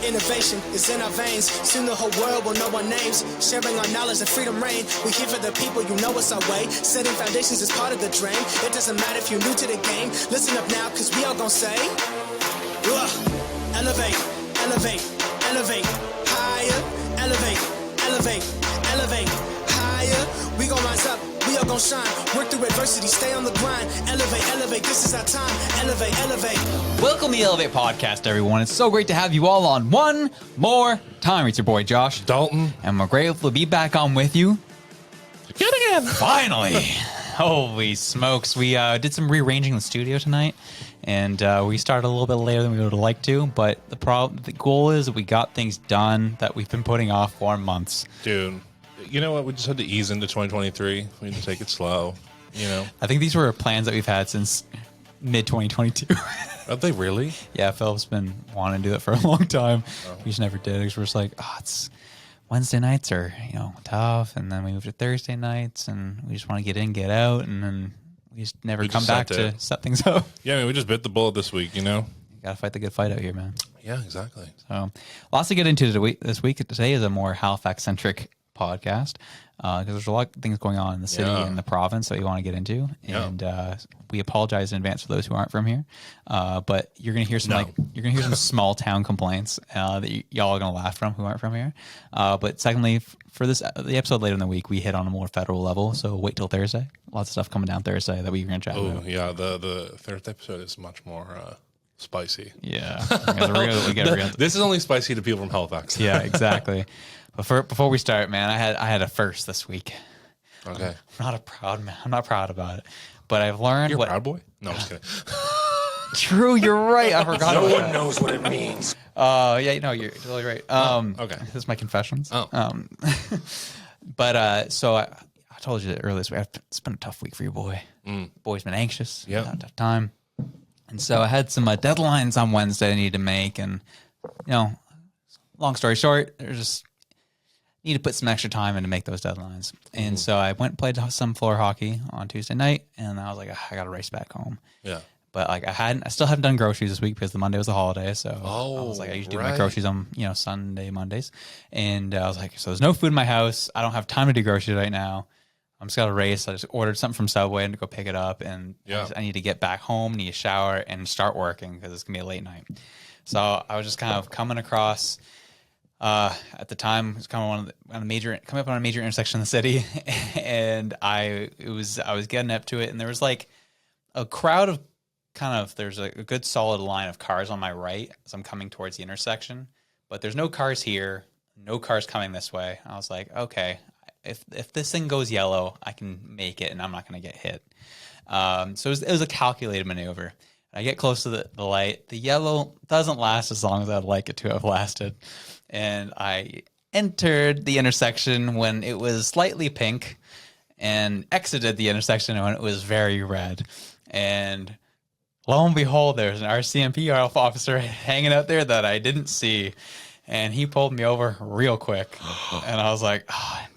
Innovation is in our veins. Soon the whole world will know our names. Sharing our knowledge and freedom reign. We here for the people, you know it's our way. Setting foundations is part of the dream. It doesn't matter if you're new to the game. Listen up now, cause we all gon' say, elevate, elevate, elevate, higher, elevate, elevate, elevate, higher. We gon' rise up, we all gon' shine. Work through adversity, stay on the grind. Elevate, elevate, this is our time. Elevate, elevate. Welcome to the Elevate Podcast, everyone. It's so great to have you all on one more time. It's your boy, Josh Dalton. And we're grateful to be back on with you. Get again. Finally. Holy smokes. We did some rearranging in the studio tonight, and we started a little bit later than we would have liked to, but the goal is that we got things done that we've been putting off for months. Dude, you know what? We just had to ease into 2023. We need to take it slow, you know? I think these were plans that we've had since mid-2022. Are they really? Yeah, Philip's been wanting to do that for a long time. Oh. We just never did because we're just like, it's Wednesday nights are, tough, and then we moved to Thursday nights, and we just want to get in, get out, and then we just never come back to set things up. Yeah, I mean, we just bit the bullet this week, You gotta fight the good fight out here, man. Yeah, exactly. So, lots to get into this week. Today is a more Halifax-centric podcast because there's a lot of things going on in the city and the province that we want to get into, and we apologize in advance for those who aren't from here. But you're gonna hear some some small town complaints that y'all are gonna laugh from who aren't from here. But secondly, for the episode later in the week, we hit on a more federal level. So wait till Thursday. Lots of stuff coming down Thursday that we're gonna chat about. Oh yeah, the third episode is much more spicy. Yeah, this is only spicy to people from Halifax. Yeah, exactly. But before we start, man, I had a first this week. Okay. I'm not a proud man. I'm not proud about it. But I've learned You're a proud boy? No, I'm just kidding. True, you're right. I forgot about that. No one knows what it means. Yeah, you're totally right. Okay. This is my confessions. Oh. But so I told you earlier this week, it's been a tough week for your boy. Boy's been anxious. Yeah. Had a tough time. And so I had some deadlines on Wednesday I needed to make. And, long story short, there's just need to put some extra time in to make those deadlines. And so I went and played some floor hockey on Tuesday night, and I was like, I got to race back home. Yeah. But I still haven't done groceries this week because the Monday was a holiday. So I was like, I usually do my groceries on, Sunday, Mondays. And I was like, so there's no food in my house. I don't have time to do groceries right now. I'm just got to race. I just ordered something from Subway and to go pick it up. And I need to get back home, need a shower, and start working because it's going to be a late night. So I was just kind of coming across. At the time, it was coming up on a major intersection in the city, and I was getting up to it, and there was like a crowd of there's a good solid line of cars on my right as I'm coming towards the intersection, but there's no cars here, no cars coming this way. I was like, okay, if this thing goes yellow, I can make it, and I'm not going to get hit. So it was a calculated maneuver. I get close to the light. The yellow doesn't last as long as I'd like it to have lasted. And I entered the intersection when it was slightly pink and exited the intersection when it was very red. And lo and behold, there's an RCMP officer hanging out there that I didn't see. And he pulled me over real quick. And I was like,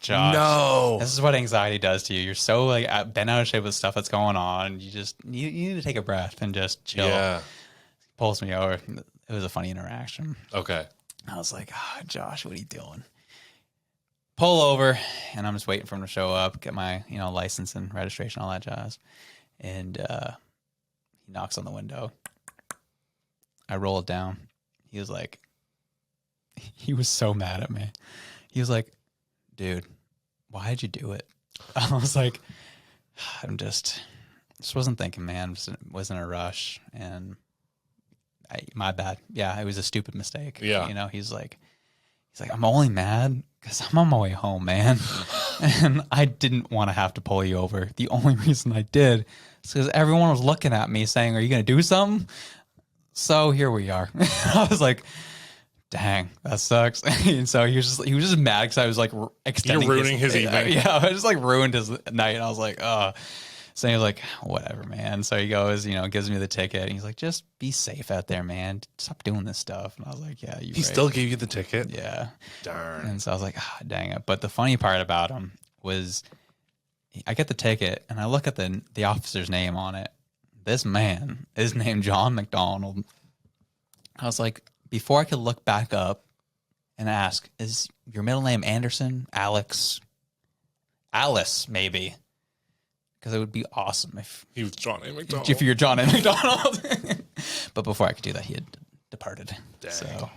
Josh, no. This is what anxiety does to you. You're so bent out of shape with stuff that's going on. You need to take a breath and just chill. Yeah. He pulls me over. It was a funny interaction. Okay. I was like, Josh, what are you doing? Pull over, and I'm just waiting for him to show up, get my license and registration, all that jazz. And he knocks on the window. I roll it down. He was so mad at me. He was like, dude, why did you do it? I was like, just wasn't thinking, man. Was in a rush, and my bad. Yeah, it was a stupid mistake. Yeah. He's like, I'm only mad because I'm on my way home, man. And I didn't want to have to pull you over. The only reason I did is because everyone was looking at me saying, are you going to do something? So here we are. I was like, dang, that sucks. And so he was just mad because I was like extending. You're ruining his evening. Yeah, I just ruined his night. And I was like, oh. So he was like, whatever, man. So he goes, gives me the ticket. And he's like, just be safe out there, man. Stop doing this stuff. And I was like, yeah, He still gave you the ticket? Yeah. Darn. And so I was like, dang it. But the funny part about him was I get the ticket and I look at the officer's name on it. This man is named John McDonald. I was like, before I could look back up and ask, is your middle name Anderson, Alex, Alice, maybe? Because it would be awesome if he was John A. McDonald. If you're John A. McDonald. But before I could do that, he had departed. Dang. So,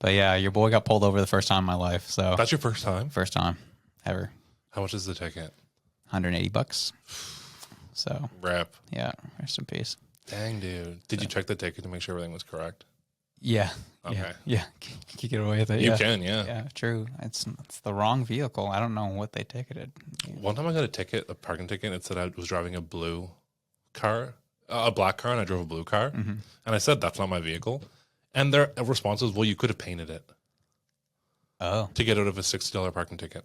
but yeah, your boy got pulled over the first time in my life. So that's your first time? First time ever. How much is the ticket? $180. So Rap. Yeah, rest in peace. Dang, dude. Did you check the ticket to make sure everything was correct? Yeah. Okay. Yeah. Can you get away with it? You can, yeah. Yeah, true. It's the wrong vehicle. I don't know what they ticketed. One time I got a parking ticket, and it said I was driving a blue car, a black car, and I drove a blue car. Mm-hmm. And I said, that's not my vehicle. And their response was, well, you could have painted it. Oh. To get out of a $60 parking ticket.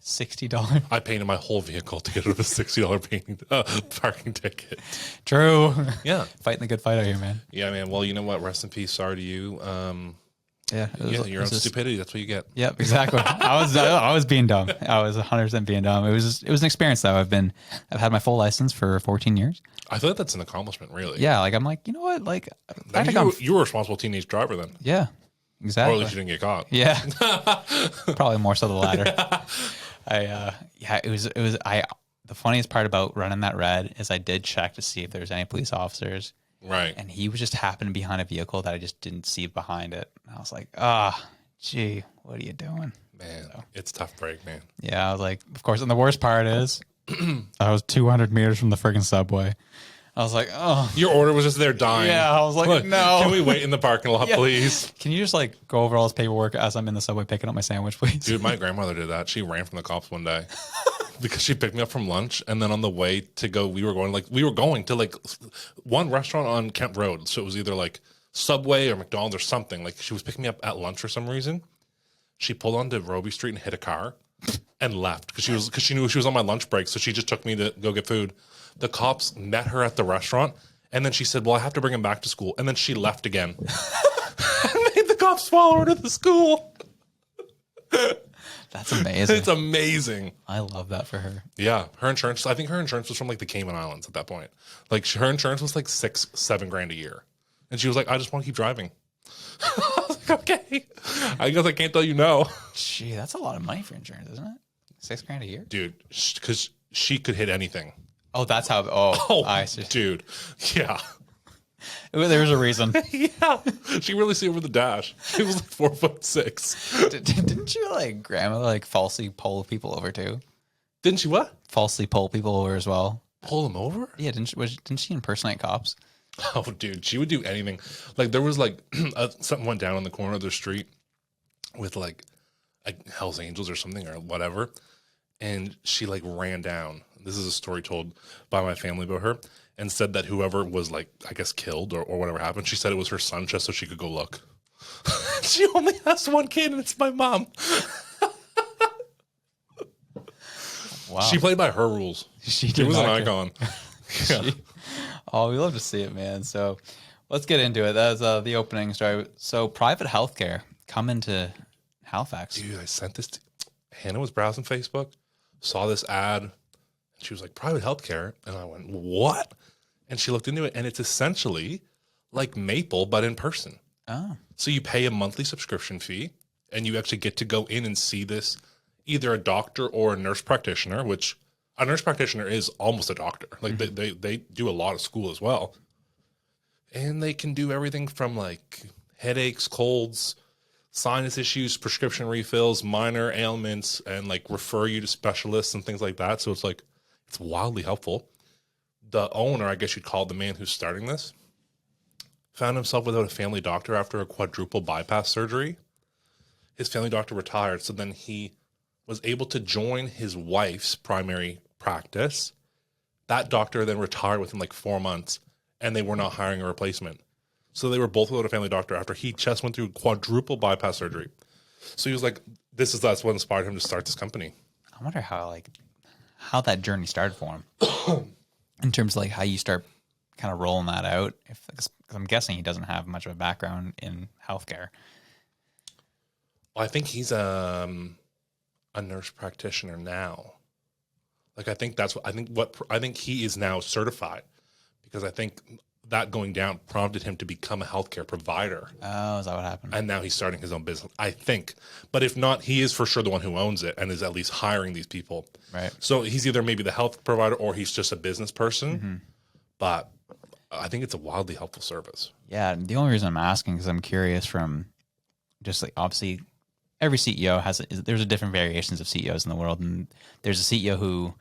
$60? I painted my whole vehicle to get out of a $60 parking ticket. True. Yeah. Fighting the good fight out here, man. Yeah, man. Well, you know what? Rest in peace. Sorry to you. Your own stupidity. That's what you get. Yep, exactly. I was being dumb. I was 100% being dumb. It was an experience though. I've had my full license for 14 years. I feel like that's an accomplishment, really. Yeah, like I'm like, you know what? Like, you were a responsible teenage driver then. Yeah, exactly. Or at least you didn't get caught. Yeah, probably more so the latter. The funniest part about running that red is I did check to see if there's any police officers. Right. And he was just happening behind a vehicle that I just didn't see behind it. And I was like, gee, what are you doing? Man, it's tough break, man. Yeah, I was like, of course. And the worst part is I was 200 meters from the friggin' subway. I was like, oh. Your order was just there dying. Yeah, I was like, no. Can we wait in the parking lot, please? Can you just like go over all this paperwork as I'm in the subway picking up my sandwich, please? Dude, my grandmother did that. She ran from the cops one day because she picked me up from lunch. And then on the way to go, we were going to like one restaurant on Kent Road. So it was either like Subway or McDonald's or something. Like she was picking me up at lunch for some reason. She pulled onto Roby Street and hit a car and left because she knew she was on my lunch break. So she just took me to go get food. The cops met her at the restaurant, and then she said, well, I have to bring him back to school. And then she left again. And made the cops follow her to the school. That's amazing. It's amazing. I love that for her. Yeah. I think her insurance was from like the Cayman Islands at that point. Like her insurance was like $6-7 a year. And she was like, I just want to keep driving. I was like, okay. I guess I can't tell you no. Gee, that's a lot of money for insurance, isn't it? $6,000 a year? Dude, because she could hit anything. Oh, that's how. Oh, I see. Dude. Yeah. There was a reason. Yeah. She really see over the dash. She was like 4'6". Didn't you like grandmother like falsely pull people over too? Didn't she what? Falsely pull people over as well. Pull them over? Yeah, didn't she impersonate cops? Oh, dude, she would do anything. Like there was like something went down on the corner of the street with like Hell's Angels or something or whatever, and she like ran down. This is a story told by my family about her, and said that whoever was like, I guess, killed or whatever happened, she said it was her son just so she could go look. She only has one kid and it's my mom. Wow. She played by her rules. She was an icon. Yeah. We love to see it, man. So let's get into it. That's the opening story. So private healthcare coming to Halifax. Dude, I sent this to Hannah was browsing Facebook, saw this ad. She was like, private healthcare. And I went, what? And she looked into it, and it's essentially like Maple, but in person. Oh. So you pay a monthly subscription fee, and you actually get to go in and see this, either a doctor or a nurse practitioner, which a nurse practitioner is almost a doctor. Like they do a lot of school as well. And they can do everything from like headaches, colds, sinus issues, prescription refills, minor ailments, and like refer you to specialists and things like that. So it's like, it's wildly helpful. The owner, I guess you'd call it the man who's starting this, found himself without a family doctor after a quadruple bypass surgery. His family doctor retired, so then he was able to join his wife's primary practice. That doctor then retired within like 4 months, and they were not hiring a replacement. So they were both without a family doctor after he just went through quadruple bypass surgery. So he was like, that's what inspired him to start this company. I wonder how that journey started for him in terms of like how you start kind of rolling that out. Because I'm guessing he doesn't have much of a background in healthcare. Well, I think he's a nurse practitioner now. Like I think he is now certified, because I think that going down prompted him to become a healthcare provider. Oh, is that what happened? And now he's starting his own business, I think. But if not, he is for sure the one who owns it and is at least hiring these people. Right. So he's either maybe the health provider or he's just a business person. But I think it's a wildly helpful service. Yeah. The only reason I'm asking is I'm curious from just like obviously every CEO there's a different variations of CEOs in the world. And there's a CEO who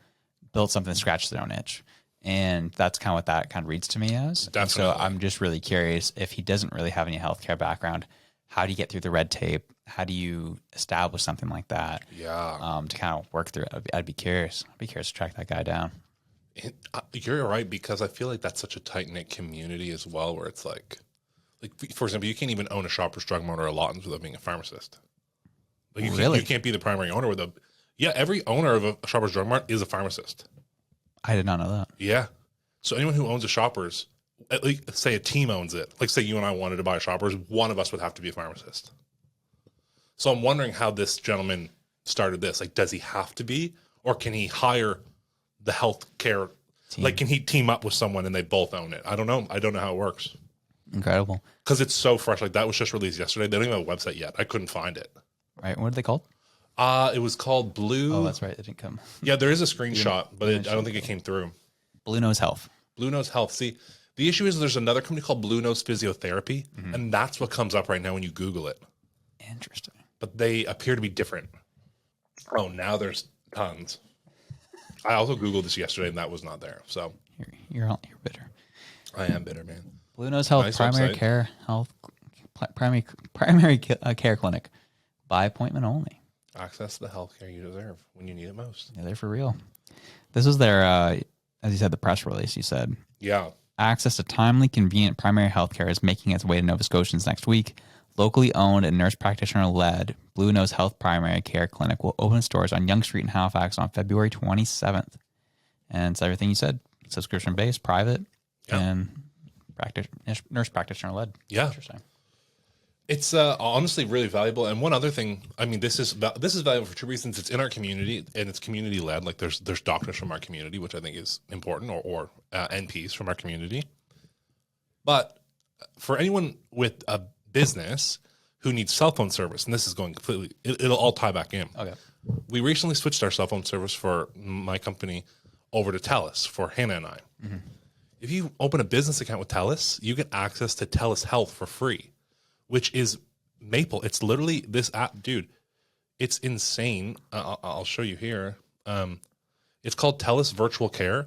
built something that scratched their own itch. And that's kind of what that kind of reads to me as. Definitely. And so I'm just really curious, if he doesn't really have any healthcare background, how do you get through the red tape? How do you establish something like that? Yeah. To kind of work through it. I'd be curious. I'd be curious to track that guy down. You're right, because I feel like that's such a tight-knit community as well, where it's like, for example, you can't even own a Shoppers Drug Mart or a Lawton's without being a pharmacist. Like you can't be the primary owner every owner of a Shoppers Drug Mart is a pharmacist. I did not know that. Yeah. So anyone who owns a Shoppers, at least say a team owns it, like say you and I wanted to buy a Shoppers, one of us would have to be a pharmacist. So I'm wondering how this gentleman started this. Like, does he have to be, or can he hire the healthcare team? Like, can he team up with someone and they both own it? I don't know. I don't know how it works. Incredible. Because it's so fresh. Like, that was just released yesterday. They don't even have a website yet. I couldn't find it. Right. What are they called? It was called Blue. Oh, that's right. It didn't come. Yeah, there is a screenshot, but I don't think it came through. Blue Nose Health. Blue Nose Health. See, the issue is there's another company called Blue Nose Physiotherapy, and that's what comes up right now when you Google it. Interesting. But they appear to be different. Oh, now there's tons. I also Googled this yesterday, and that was not there. So you're bitter. I am bitter, man. Blue Nose Health, Nice primary website. care health, primary care clinic, by appointment only. Access the healthcare you deserve when you need it most. Yeah, they're for real. This was their, as you said, the press release. You said, Yeah. access to timely, convenient primary health care is making its way to Nova Scotians next week. Locally owned and nurse practitioner-led Blue Nose Health Primary Care Clinic will open its doors on Yonge Street in Halifax on February 27th. And it's everything you said. Subscription-based, private, and nurse practitioner-led. Yeah. Interesting. It's honestly really valuable. And one other thing, I mean, this is valuable for two reasons. It's in our community and it's community led. Like there's doctors from our community, which I think is important, or NPs from our community. But for anyone with a business who needs cell phone service, and this is going completely, it'll all tie back in. Okay. We recently switched our cell phone service for my company over to TELUS for Hannah and I. Mm-hmm. If you open a business account with TELUS, you get access to TELUS Health for free, which is Maple. It's literally this app, dude. It's insane. I'll show you here. It's called TELUS Virtual Care,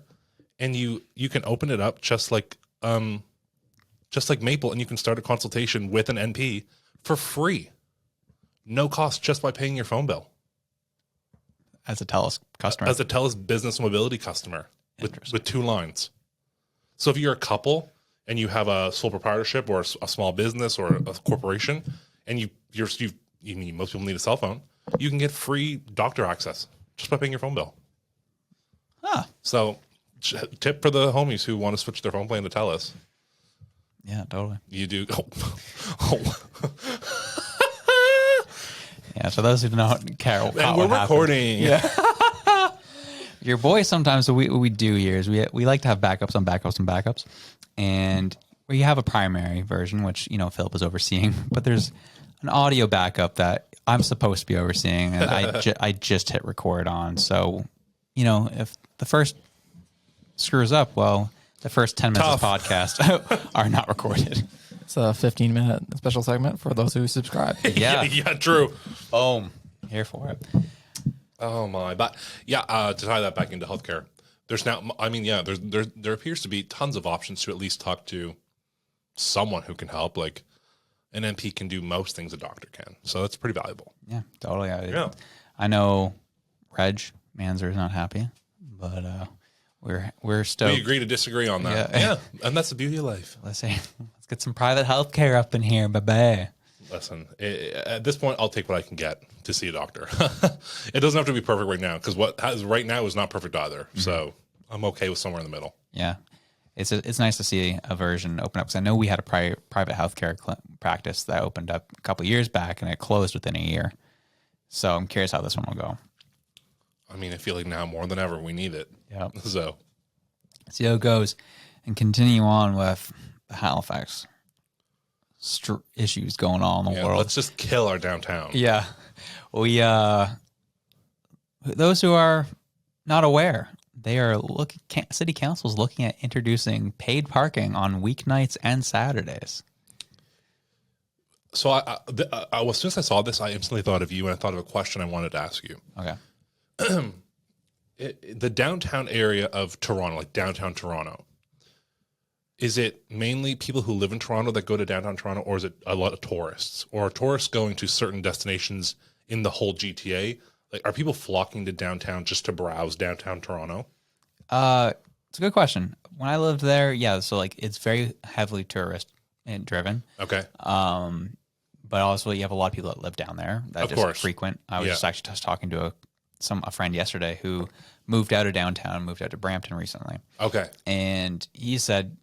and you can open it up just like Maple, and you can start a consultation with an NP for free, no cost, just by paying your phone bill. As a TELUS customer, as a TELUS Business Mobility customer, with 2 lines. So if you're a couple and you have a sole proprietorship or a small business or a corporation, and most people need a cell phone, you can get free doctor access just by paying your phone bill. Huh. So tip for the homies who want to switch their phone plan to TELUS. Yeah, totally. You do. Yeah, so those who don't care, and we're recording. Yeah. Your boy, sometimes what we do here is we like to have backups on backups and backups, and we have a primary version, which Philip is overseeing, but there's an audio backup that I'm supposed to be overseeing, and I just hit record on. So, if the first screws up, well, the first 10 minutes of podcast are not recorded. It's a 15-minute special segment for those who subscribe. Yeah. Yeah, true. Boom. Here for it. Oh my! But yeah, to tie that back into healthcare, there's now. I mean, yeah, there appears to be tons of options to at least talk to someone who can help. Like an NP can do most things a doctor can, so that's pretty valuable. Yeah, totally. Yeah. I know Reg Manzer is not happy, but we're stoked. We agree to disagree on that. Yeah, and that's the beauty of life. Let's get some private healthcare up in here, baby. Listen, at this point, I'll take what I can get to see a doctor. It doesn't have to be perfect right now, because what has right now is not perfect either. Mm-hmm. So I'm okay with somewhere in the middle. Yeah, it's nice to see a version open up, because I know we had a private healthcare practice that opened up a couple of years back, and it closed within a year. So I'm curious how this one will go. I mean, I feel like now more than ever we need it. Yeah. So see how it goes, and continue on with the Halifax issues going on in the world. Let's just kill our downtown. Yeah. We, those who are not aware, they are city council's looking at introducing paid parking on weeknights and Saturdays. So as soon as I saw this, I instantly thought of you, and I thought of a question I wanted to ask you. Okay. The downtown area of Toronto, like downtown Toronto, is it mainly people who live in Toronto that go to downtown Toronto, or is it a lot of tourists? Or are tourists going to certain destinations in the whole GTA? Like, are people flocking to downtown just to browse downtown Toronto? It's a good question. When I lived there, yeah, so like it's very heavily tourist driven. Okay. But also you have a lot of people that live down there that just frequent. I was just actually just talking to a friend yesterday who moved out of downtown, moved out to Brampton recently. Okay. And he said,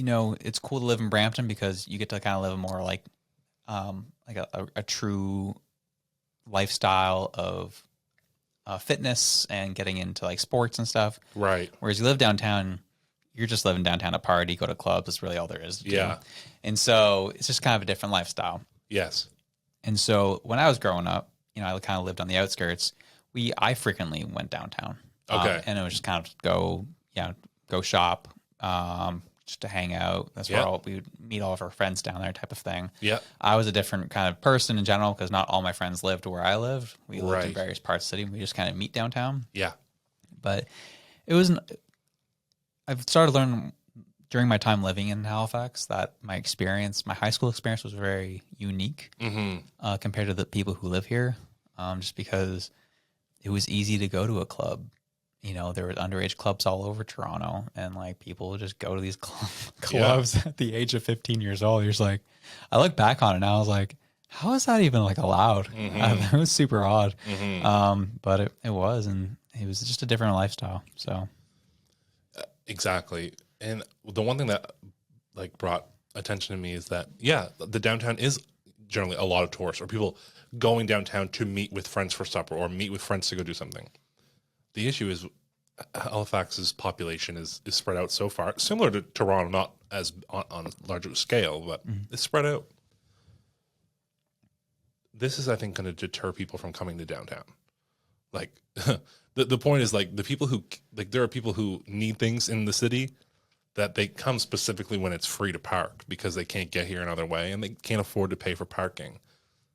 it's cool to live in Brampton because you get to kind of live a more like a true lifestyle of fitness and getting into like sports and stuff. Right. Whereas you live downtown, you're just living downtown to party, go to clubs. That's really all there is to do. And so it's just kind of a different lifestyle. Yes. And so when I was growing up, I kind of lived on the outskirts. I frequently went downtown. Okay. And it was just kind of go shop, just to hang out. That's where we would meet all of our friends down there, type of thing. Yeah. I was a different kind of person in general because not all my friends lived where I lived. We lived in various parts of the city. We just kind of meet downtown. Yeah. But I've started learning during my time living in Halifax that my high school experience was very unique compared to the people who live here, just because it was easy to go to a club. There were underage clubs all over Toronto, and like people would just go to these clubs at the age of 15 years old. You're just like, I look back on it now, I was like, how is that even like allowed? It was super odd. But it was, and it was just a different lifestyle. So exactly. And the one thing that like brought attention to me is that, the downtown is generally a lot of tourists or people going downtown to meet with friends for supper or meet with friends to go do something. The issue is Halifax's population is spread out so far, similar to Toronto, not as on a larger scale, but it's spread out. This is, I think, going to deter people from coming to downtown. Like, the point is, like, the people who, like, there are people who need things in the city that they come specifically when it's free to park because they can't get here another way and they can't afford to pay for parking.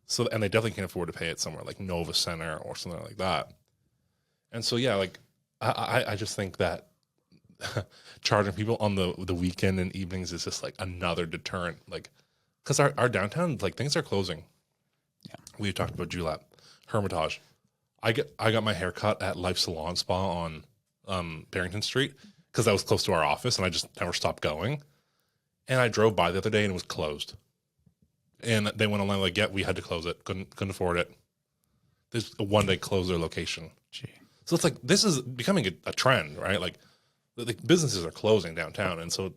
So, and they definitely can't afford to pay it somewhere like Nova Center or something like that. And so, like, I just think that charging people on the weekend and evenings is just like another deterrent. Like, because our downtown, like, things are closing. Yeah, we talked about Julep, Hermitage. I got my hair cut at Life Salon Spa on Barrington Street because that was close to our office, and I just never stopped going. And I drove by the other day and it was closed. And they went online like, we had to close it. Couldn't afford it. There's one day close their location. Gee. So it's like, this is becoming a trend, right? Like, the businesses are closing downtown. And so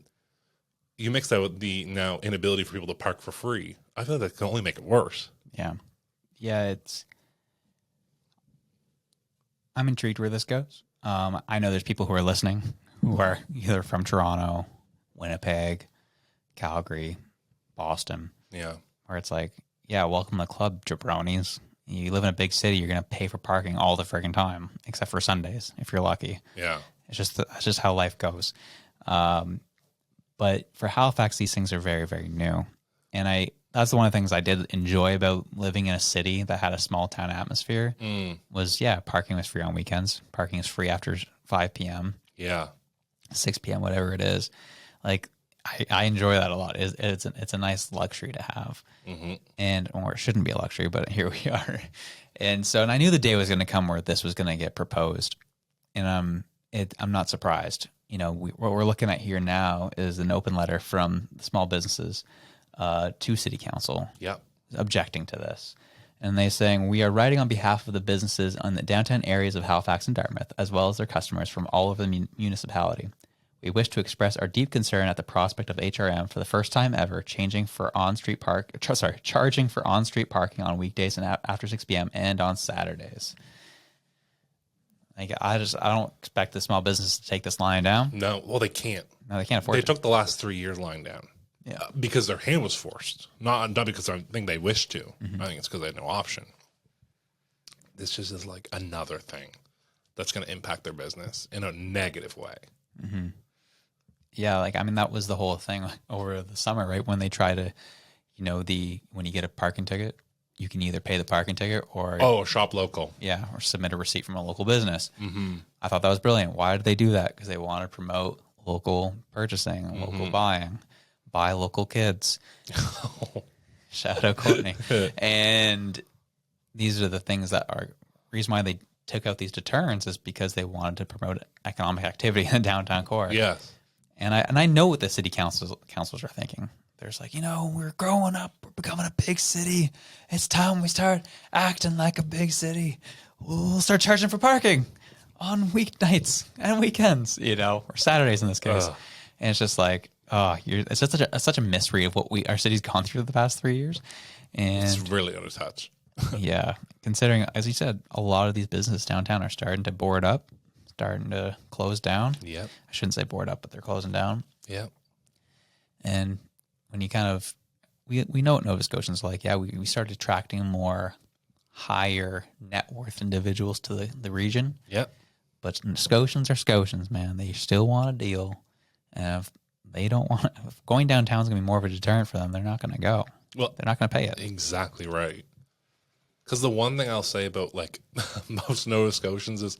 you mix that with the now inability for people to park for free. I feel like that can only make it worse. Yeah. Yeah, I'm intrigued where this goes. I know there's people who are listening who are either from Toronto, Winnipeg, Calgary, Boston. Yeah. Where it's like, welcome to the club, jabronis. You live in a big city, you're going to pay for parking all the friggin' time, except for Sundays, if you're lucky. Yeah. That's just how life goes. But for Halifax, these things are very, very new. And that's one of the things I did enjoy about living in a city that had a small town atmosphere was, parking was free on weekends. Parking is free after 5 p.m. Yeah. 6 p.m., whatever it is. Like, I enjoy that a lot. It's a nice luxury to have, or it shouldn't be a luxury, but here we are. And I knew the day was going to come where this was going to get proposed, and I'm not surprised. What we're looking at here now is an open letter from small businesses to City Council, objecting to this, and they saying we are writing on behalf of the businesses on the downtown areas of Halifax and Dartmouth, as well as their customers from all over the municipality. We wish to express our deep concern at the prospect of HRM for the first time ever charging for on-street parking on weekdays and after 6 p.m. and on Saturdays. Like, I don't expect the small business to take this line down. No, well, they can't. No, they can't afford it. They took the last 3 years lying down. Yeah. Because their hand was forced, not because I think they wished to. I think it's because they had no option. This just is like another thing that's going to impact their business in a negative way. Yeah, like I mean that was the whole thing over the summer, right? When they try to, when you get a parking ticket, you can either pay the parking ticket or Shop local. yeah, or submit a receipt from a local business. I thought that was brilliant. Why did they do that? Because they want to promote local purchasing, local buying, buy local kids. Shout out Courtney. And these are the things that are reason why they took out these deterrents is because they wanted to promote economic activity in the downtown core. Yes. And I know what the city councils are thinking. There's like, we're growing up, we're becoming a big city. It's time we start acting like a big city. We'll start charging for parking on weeknights and weekends, or Saturdays in this case. And it's just like, it's just such a mystery of what our city's gone through the past 3 years. And It's really out of touch. yeah, considering, as you said, a lot of these businesses downtown are starting to board up, starting to close down. Yep. I shouldn't say board up, but they're closing down. Yep. And when you kind of, we know what Nova Scotians are like. Yeah, we started attracting more higher net worth individuals to the region. Yep. But Scotians are Scotians, man. They still want a deal. And if they don't want, if going downtown is going to be more of a deterrent for them, they're not going to go. Well, they're not going to pay it. Exactly right. Because the one thing I'll say about like most Nova Scotians is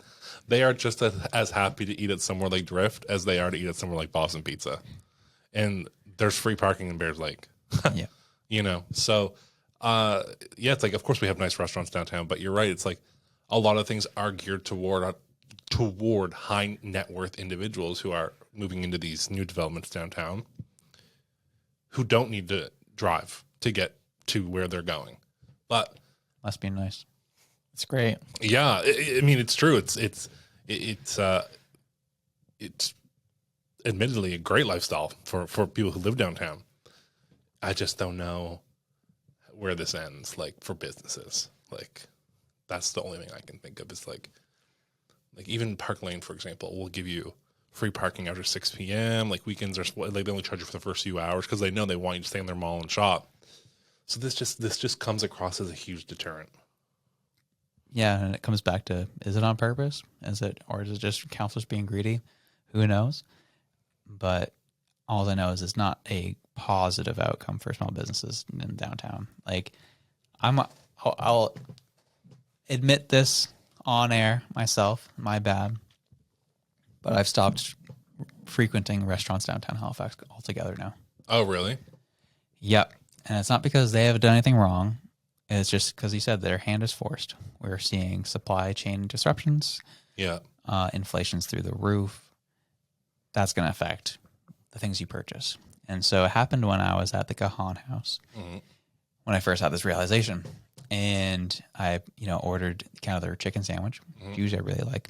they are just as happy to eat at somewhere like Drift as they are to eat at somewhere like Boston Pizza. And there's free parking in Bears Lake. Yeah. So it's like, of course we have nice restaurants downtown, but you're right. It's like a lot of things are geared toward high net worth individuals who are moving into these new developments downtown who don't need to drive to get to where they're going. But Must be nice. It's great. yeah, I mean, it's true. It's admittedly a great lifestyle for people who live downtown. I just don't know where this ends, like for businesses. Like that's the only thing I can think of is like even Park Lane, for example, will give you free parking after 6 p.m. Like weekends are like they only charge you for the first few hours because they know they want you to stay in their mall and shop. So this just comes across as a huge deterrent. Yeah, and it comes back to, is it on purpose? Is it just councilors being greedy? Who knows? But all I know is it's not a positive outcome for small businesses in downtown. Like, I'll admit this on air myself, my bad, but I've stopped frequenting restaurants downtown Halifax altogether now. Oh, really? Yep. And it's not because they have done anything wrong. It's just because you said their hand is forced. We're seeing supply chain disruptions. Yeah. Inflation's through the roof. That's going to affect the things you purchase. And so it happened when I was at the Kahan house, when I first had this realization. And I, ordered kind of their chicken sandwich, which usually I really like,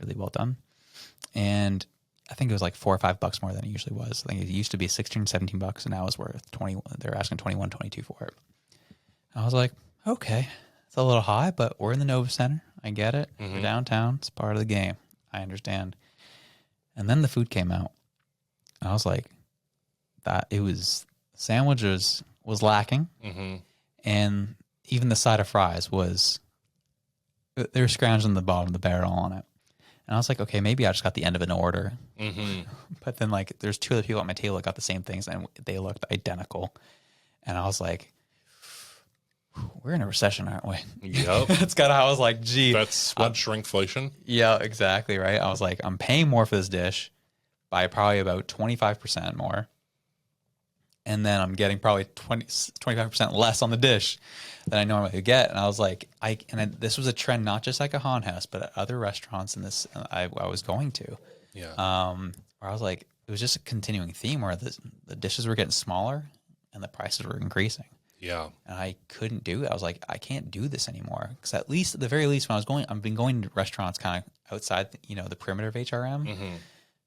really well done. And I think it was like $4 or $5 more than it usually was. I think it used to be 16, 17 bucks, and now it's worth 20. They're asking 21, 22 for it. I was like, okay, it's a little high, but we're in the Nova Center. I get it. We're downtown. It's part of the game. I understand. And then the food came out. I was like, that it was sandwiches was lacking, and even the side of fries was they were scrounging the bottom of the barrel on it. And I was like, okay, maybe I just got the end of an order. But then, like, there's two other people at my table that got the same things, and they looked identical. And I was like, we're in a recession, aren't we? Yep. That's kind of how I was like, gee. That's what shrinkflation. Yeah, exactly, right? I was like, I'm paying more for this dish by probably about 25% more. And then I'm getting probably 25% less on the dish than I normally would get. And I was like, this was a trend, not just like a Han House, but at other restaurants in this I was going to. Yeah. Where I was like, it was just a continuing theme where the dishes were getting smaller and the prices were increasing. Yeah. And I couldn't do it. I was like, I can't do this anymore. Because at the very least, when I was going, I've been going to restaurants kind of outside, the perimeter of HRM,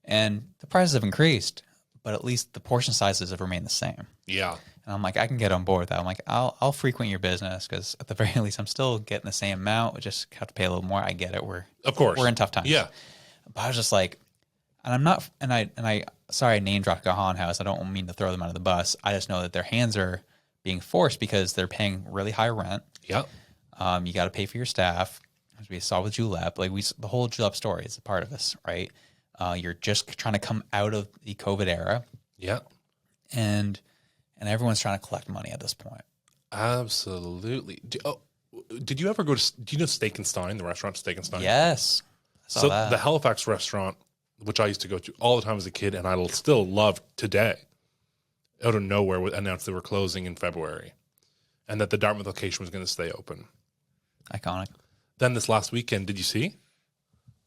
and the prices have increased, but at least the portion sizes have remained the same. Yeah. And I'm like, I can get on board with that. I'm like, I'll frequent your business because at the very least, I'm still getting the same amount. We just have to pay a little more. I get it. Of course. We're in tough times. Yeah. But I was just like, and I'm not, and I sorry, I name dropped Gahan House. I don't mean to throw them under the bus. I just know that their hands are being forced because they're paying really high rent. Yep. You got to pay for your staff, as we saw with Julep. Like the whole Julep story is a part of this, right? You're just trying to come out of the COVID era. Yep. And everyone's trying to collect money at this point. Absolutely. Did you ever go to? Do you know Steak and Stein, the restaurant Steak and Stein? Yes. So the Halifax restaurant, which I used to go to all the time as a kid, and I still love today, out of nowhere announced they were closing in February, and that the Dartmouth location was going to stay open. Iconic. Then this last weekend, did you see?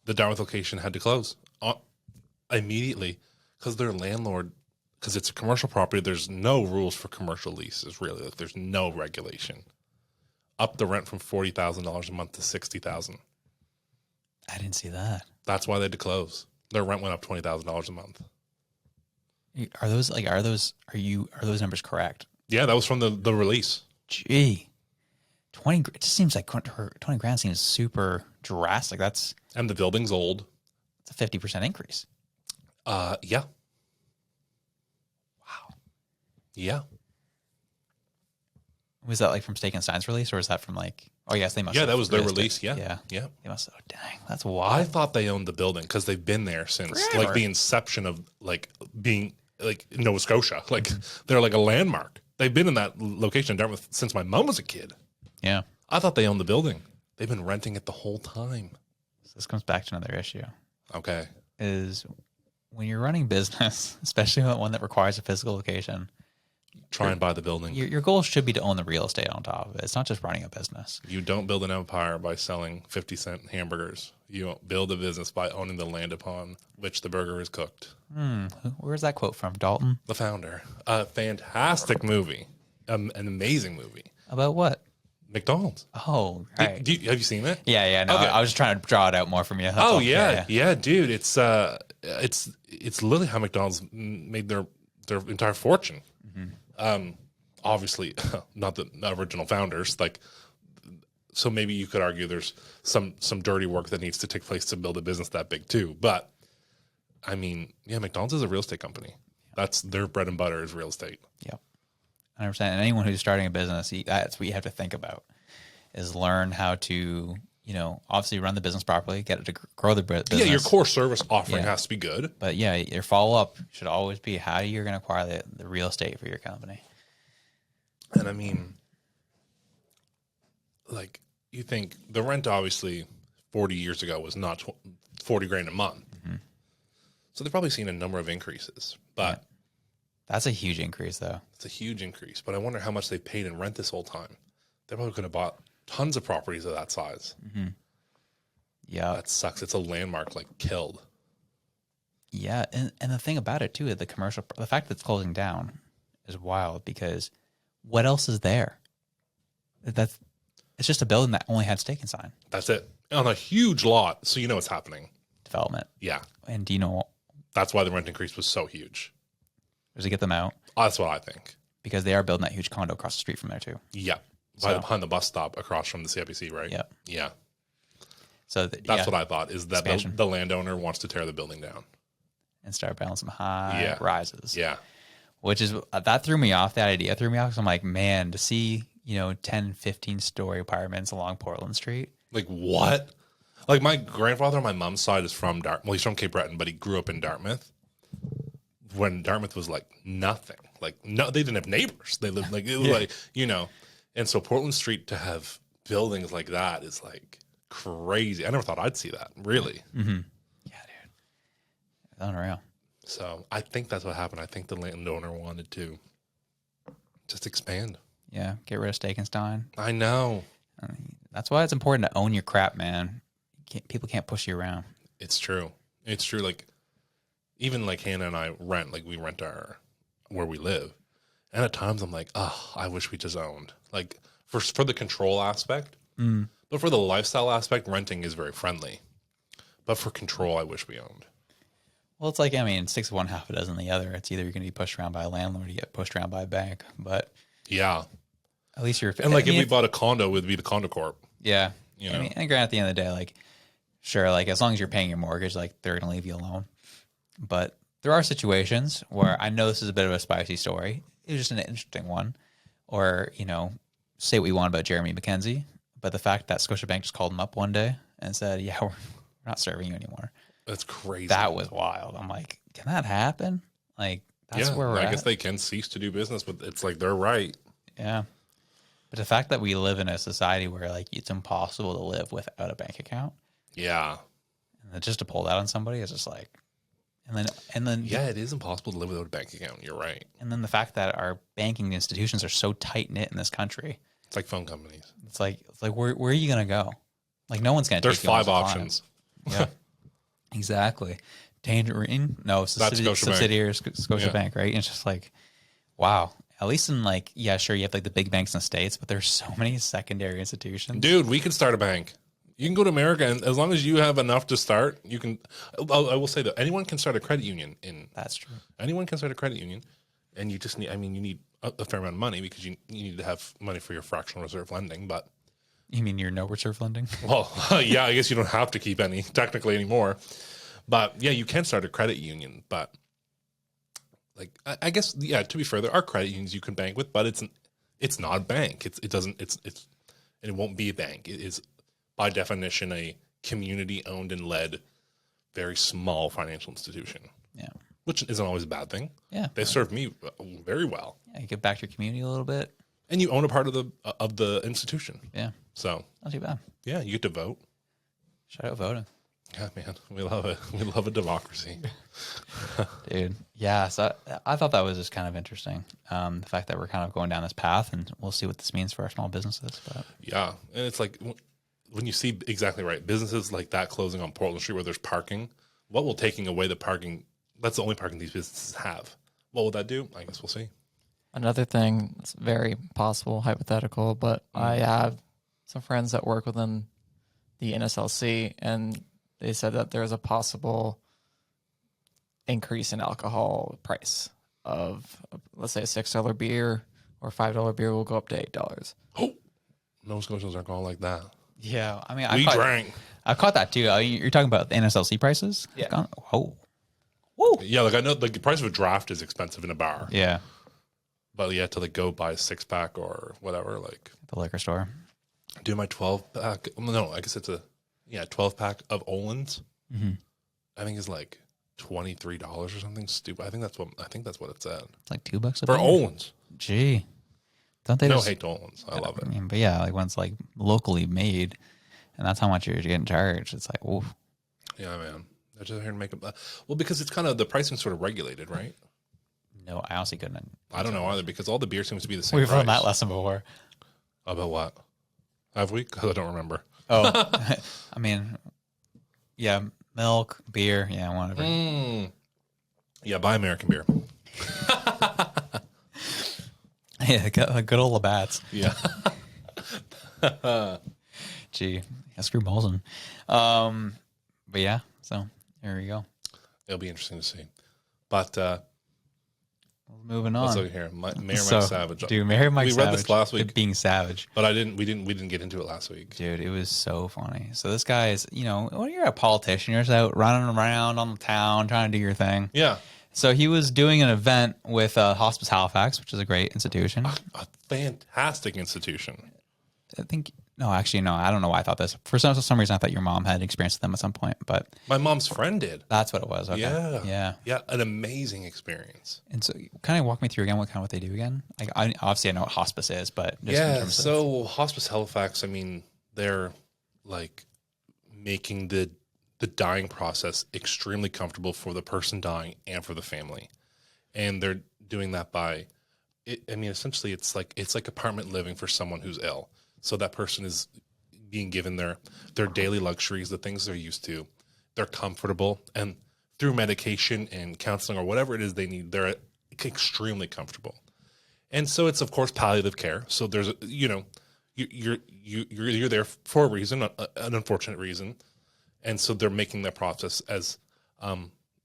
The Dartmouth location had to close immediately because their landlord, because it's a commercial property, there's no rules for commercial leases, really. Like, there's no regulation. Up the rent from $40,000 a month to $60,000. I didn't see that. That's why they had to close. Their rent went up $20,000 a month. Are those numbers correct? Yeah, that was from the release. Gee, 20. It just seems like 20 grand seems super drastic. And the building's old. It's a 50% increase. Yeah. Wow. Yeah. Was that like from Steak and Stein's release, or is that from like? Oh yes, they must. Yeah, have that was their released release. it. Yeah. Yeah. They must. Oh dang, that's I wild. thought they owned the building because they've been there since Forever. like the inception of like being like Nova Scotia. Like they're like a landmark. They've been in that location in Dartmouth since my mom was a kid. Yeah. I thought they owned the building. They've been renting it the whole time. So this comes back to another issue. Okay. Is when you're running business, especially one that requires a physical location, Try and buy the building. your goal should be to own the real estate on top of it. It's not just running a business. You don't build an empire by selling 50-cent hamburgers. You build a business by owning the land upon which the burger is cooked. Where's that quote from? Dalton? The Founder. A fantastic movie. An amazing movie. About what? McDonald's. Oh, right. Have you seen it? Yeah. No, Okay. I was just trying to draw it out more from you. That's Oh all. yeah, dude. It's literally how McDonald's made their entire fortune. Obviously, not the original founders. Like, so maybe you could argue there's some dirty work that needs to take place to build a business that big too. But I mean, yeah, McDonald's is a real estate company. That's their bread and butter is real estate. Yep. 100%. And anyone who's starting a business, that's what you have to think about is learn how to, obviously run the business properly, get it to grow the business. Yeah, your core service offering Yeah. has to be good. But yeah, your follow-up should always be how you're going to acquire the real estate for your company. And I mean, like, you think the rent obviously 40 years ago was not 40 grand a month. Mm-hmm. So they've probably seen a number of increases, but That's a huge increase, though. it's a huge increase. But I wonder how much they paid in rent this whole time. They probably could have bought tons of properties of that size. Yeah. That sucks. It's a landmark, like killed. Yeah. And the thing about it, too, the fact that it's closing down is wild because what else is there? It's just a building that only had Steak and Sign That's it. On a huge lot. So you know what's happening. development. Yeah. And do you know, That's why the rent increase was so huge. to get them out That's what I think. because they are building that huge condo across the street from there, too. Yeah. Behind the bus stop across from the CIBC, right? Yep. Yeah. So That's what I thought is that Expansion. the landowner wants to tear the building down. And start building some high rises. Yeah. Which is, that threw me off. That idea threw me off because I'm like, man, to see, 10, 15 story apartments along Portland Street. Like what? Like my grandfather on my mom's side is from Dartmouth. Well, he's from Cape Breton, but he grew up in Dartmouth when Dartmouth was like nothing. Like no, they didn't have neighbors. They lived like it was like and so Portland Street to have buildings like that is like crazy. I never thought I'd see that. Really. Mm-hmm. Yeah, dude, it's unreal. So I think that's what happened. I think the landowner wanted to just expand. Yeah, get rid of Steak and Stein. I know. That's why it's important to own your crap, man. People can't push you around. It's true. It's true. Like even like Hannah and I rent, like we rent where we live. And at times I'm like, oh, I wish we just owned. Like for the control aspect, but for the lifestyle aspect, renting is very friendly. But for control, I wish we owned. Well, it's like, 6 of one, half a dozen the other. It's either you're going to be pushed around by a landlord or you get pushed around by a bank. But Yeah. at least you're... And like if we bought a condo, it would be the condo corp. Yeah. You know? And granted, at the end of the day, like, sure, like as long as you're paying your mortgage, like they're going to leave you alone. But there are situations where I know this is a bit of a spicy story. It was just an interesting one. Or, say what you want about Jeremy McKenzie, but the fact that Scotiabank just called him up one day and said, yeah, we're not serving you anymore. That's crazy. That was wild. I'm like, can that happen? Like, that's where we're at. I guess they can cease to do business, but it's like they're right. Yeah. But the fact that we live in a society where, like, it's impossible to live without a bank account. Yeah. And then just to pull that on somebody is just like, and then yeah, it is impossible to live without a bank account. You're right. And then the fact that our banking institutions are so tight knit in this country. It's like phone companies. It's like where are you gonna go? Like, no one's gonna. There's take you 5 options. Yeah, exactly. Tangerine, no, subsidiary Scotiabank, right? And it's just like, wow. At least in, like, yeah, sure, you have like the big banks in the States, but there's so many secondary institutions. Dude, we can start a bank. You can go to America, and as long as you have enough to start, you can. I will say that anyone can start a credit union. That's true. Anyone can start a credit union, and you just need. I mean, you need a fair amount of money because you need to have money for your fractional reserve lending. But you mean your no reserve lending? Well, yeah, I guess you don't have to keep any technically anymore. But yeah, you can start a credit union. But like, I guess, yeah. To be fair, there are credit unions you can bank with, but it's not a bank. It won't be a bank. It is, by definition, a community-owned and led, very small financial institution. Yeah, which isn't always a bad thing. Yeah, they serve me very well. Yeah, you give back to your community a little bit, and you own a part of the institution. Yeah, so not too bad. Yeah, you get to vote. Shout out voting. Yeah, man, we love it. We love a democracy, dude. Yeah, so I thought that was just kind of interesting. The fact that we're kind of going down this path, and we'll see what this means for our small businesses. But yeah, and it's like, when you see exactly right, businesses like that closing on Portland Street where there's parking, what will taking away the parking? That's the only parking these businesses have. What will that do? I guess we'll see. Another thing that's very possible, hypothetical, but I have some friends that work within the NSLC, and they said that there's a possible increase in alcohol price of, let's say, a $6 beer or $5 beer will go up to $8. Oh, Nova Scotians aren't going like that. Yeah, I mean, we drank. I caught that too. You're talking about the NSLC prices? Yeah. Oh. Whoa. Yeah, like I know the price of a draft is expensive in a bar. Yeah. But yeah, to like go buy a 6-pack or whatever, like the liquor store. Do my 12-pack. No, I guess it's a 12-pack of Olin's. Mm-hmm. I think is like $23 or something stupid. I think that's what it said. It's like $2 for Olin's. Gee. Don't they hate to Olin's. I love it. I mean, but yeah, like when it's like locally made and that's how much you're getting charged. It's like, oof. Yeah, man. They're just here to make it. Well, because it's kind of, the pricing sort of regulated, right? No, I honestly couldn't. I don't know either, because all the beer seems to be the same We've price. learned that lesson before. About what? Have we? Because I don't remember. Oh, I mean, yeah, milk, beer, yeah, whatever. Yeah, buy American beer. Yeah, good old Labatt's. Yeah. Gee, yeah, screw Molson. But yeah, so there you go. It'll be interesting to see. But moving on. Let's look here. Mayor Mike Savage. Dude, Mayor Mike Savage. We read this last week. Being savage. But we didn't get into it last week. Dude, it was so funny. So this guy is, when you're a politician, you're just out running around on the town trying to do your thing. Yeah. So he was doing an event with Hospice Halifax, which is a great institution. A fantastic institution. I think, no, actually, no, I don't know why I thought this. For some reason, I thought your mom had experience with them at some point, but my mom's friend did. That's what it was. Okay. Yeah. An amazing experience. And so, kind of walk me through again what they do again. Like, obviously, I know what hospice is, but just in terms of Hospice Halifax, I mean, they're like making the dying process extremely comfortable for the person dying and for the family, and they're doing that by, essentially, it's like apartment living for someone who's ill. So that person is being given their daily luxuries, the things they're used to. They're comfortable, and through medication and counseling or whatever it is they need, they're extremely comfortable. And so it's, of course, palliative care. So there's you're there for a reason, an unfortunate reason, and so they're making that process as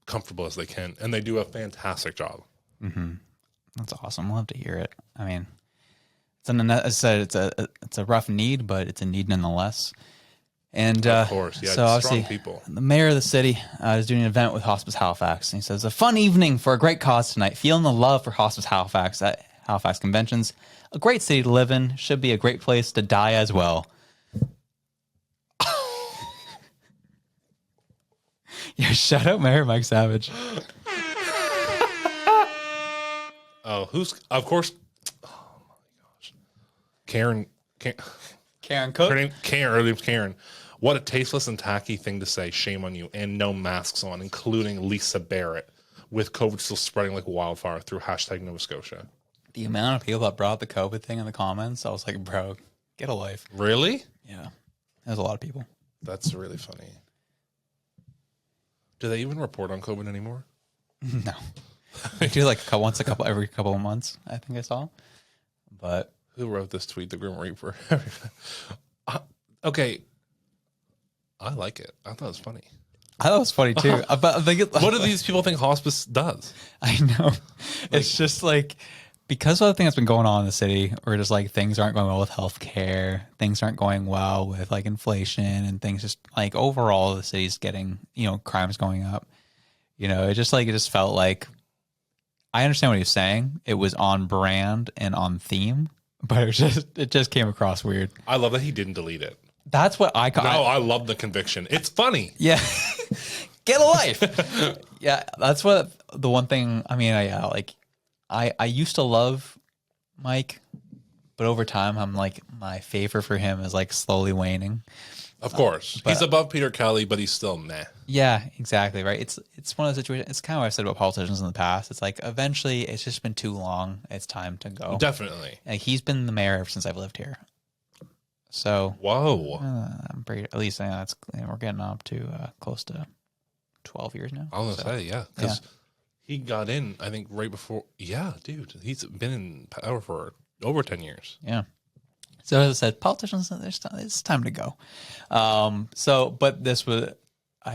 comfortable as they can, and they do a fantastic job. Mm-hmm. That's awesome. I'll have to hear it. I mean, as I said, it's a rough need, but it's a need nonetheless. And Of course, yeah, so obviously, strong people. the mayor of the city is doing an event with Hospice Halifax, and he says, "A fun evening for a great cause tonight. Feeling the love for Hospice Halifax at Halifax Conventions. A great city to live in. Should be a great place to die as well." Yeah, shout out Mayor Mike Savage. Oh, of course. Oh my gosh, Karen. Karen Cook. Her name's Karen. What a tasteless and tacky thing to say. Shame on you. And no masks on, including Lisa Barrett, with COVID still spreading like wildfire through hashtag Nova Scotia. The amount of people that brought up the COVID thing in the comments, I was like, bro, get a life. Really? Yeah, there's a lot of people. That's really funny. Do they even report on COVID anymore? No. They do like every couple of months, I think I saw. But who wrote this tweet? The Grim Reaper. Okay. I like it. I thought it was funny. I thought it was funny too. But what do these people think hospice does? I know. It's just like, because of the thing that's been going on in the city, where just like things aren't going well with healthcare, things aren't going well with like inflation, and things just like overall the city's getting, crimes going up. It just felt like, I understand what he's saying. It was on brand and on theme, but it just came across weird. I love that he didn't delete it. That's what I call. No, I love the conviction. It's funny. Yeah. Get a life. Yeah, that's what the one thing. I mean, I used to love Mike, but over time, I'm like, my favor for him is like slowly waning. Of course, he's above Peter Kelly, but he's still meh. Yeah, exactly. Right. It's one of those situations. It's kind of what I've said about politicians in the past. It's like, eventually, it's just been too long. It's time to go. Definitely. Like, he's been the mayor ever since I've lived here. So whoa, I'm pretty. At least we're getting up to close to 12 years now. I was gonna say, yeah, because he got in, I think, right before. Yeah, dude, he's been in power for over 10 years. Yeah. So as I said, politicians, it's time to go. But this was, I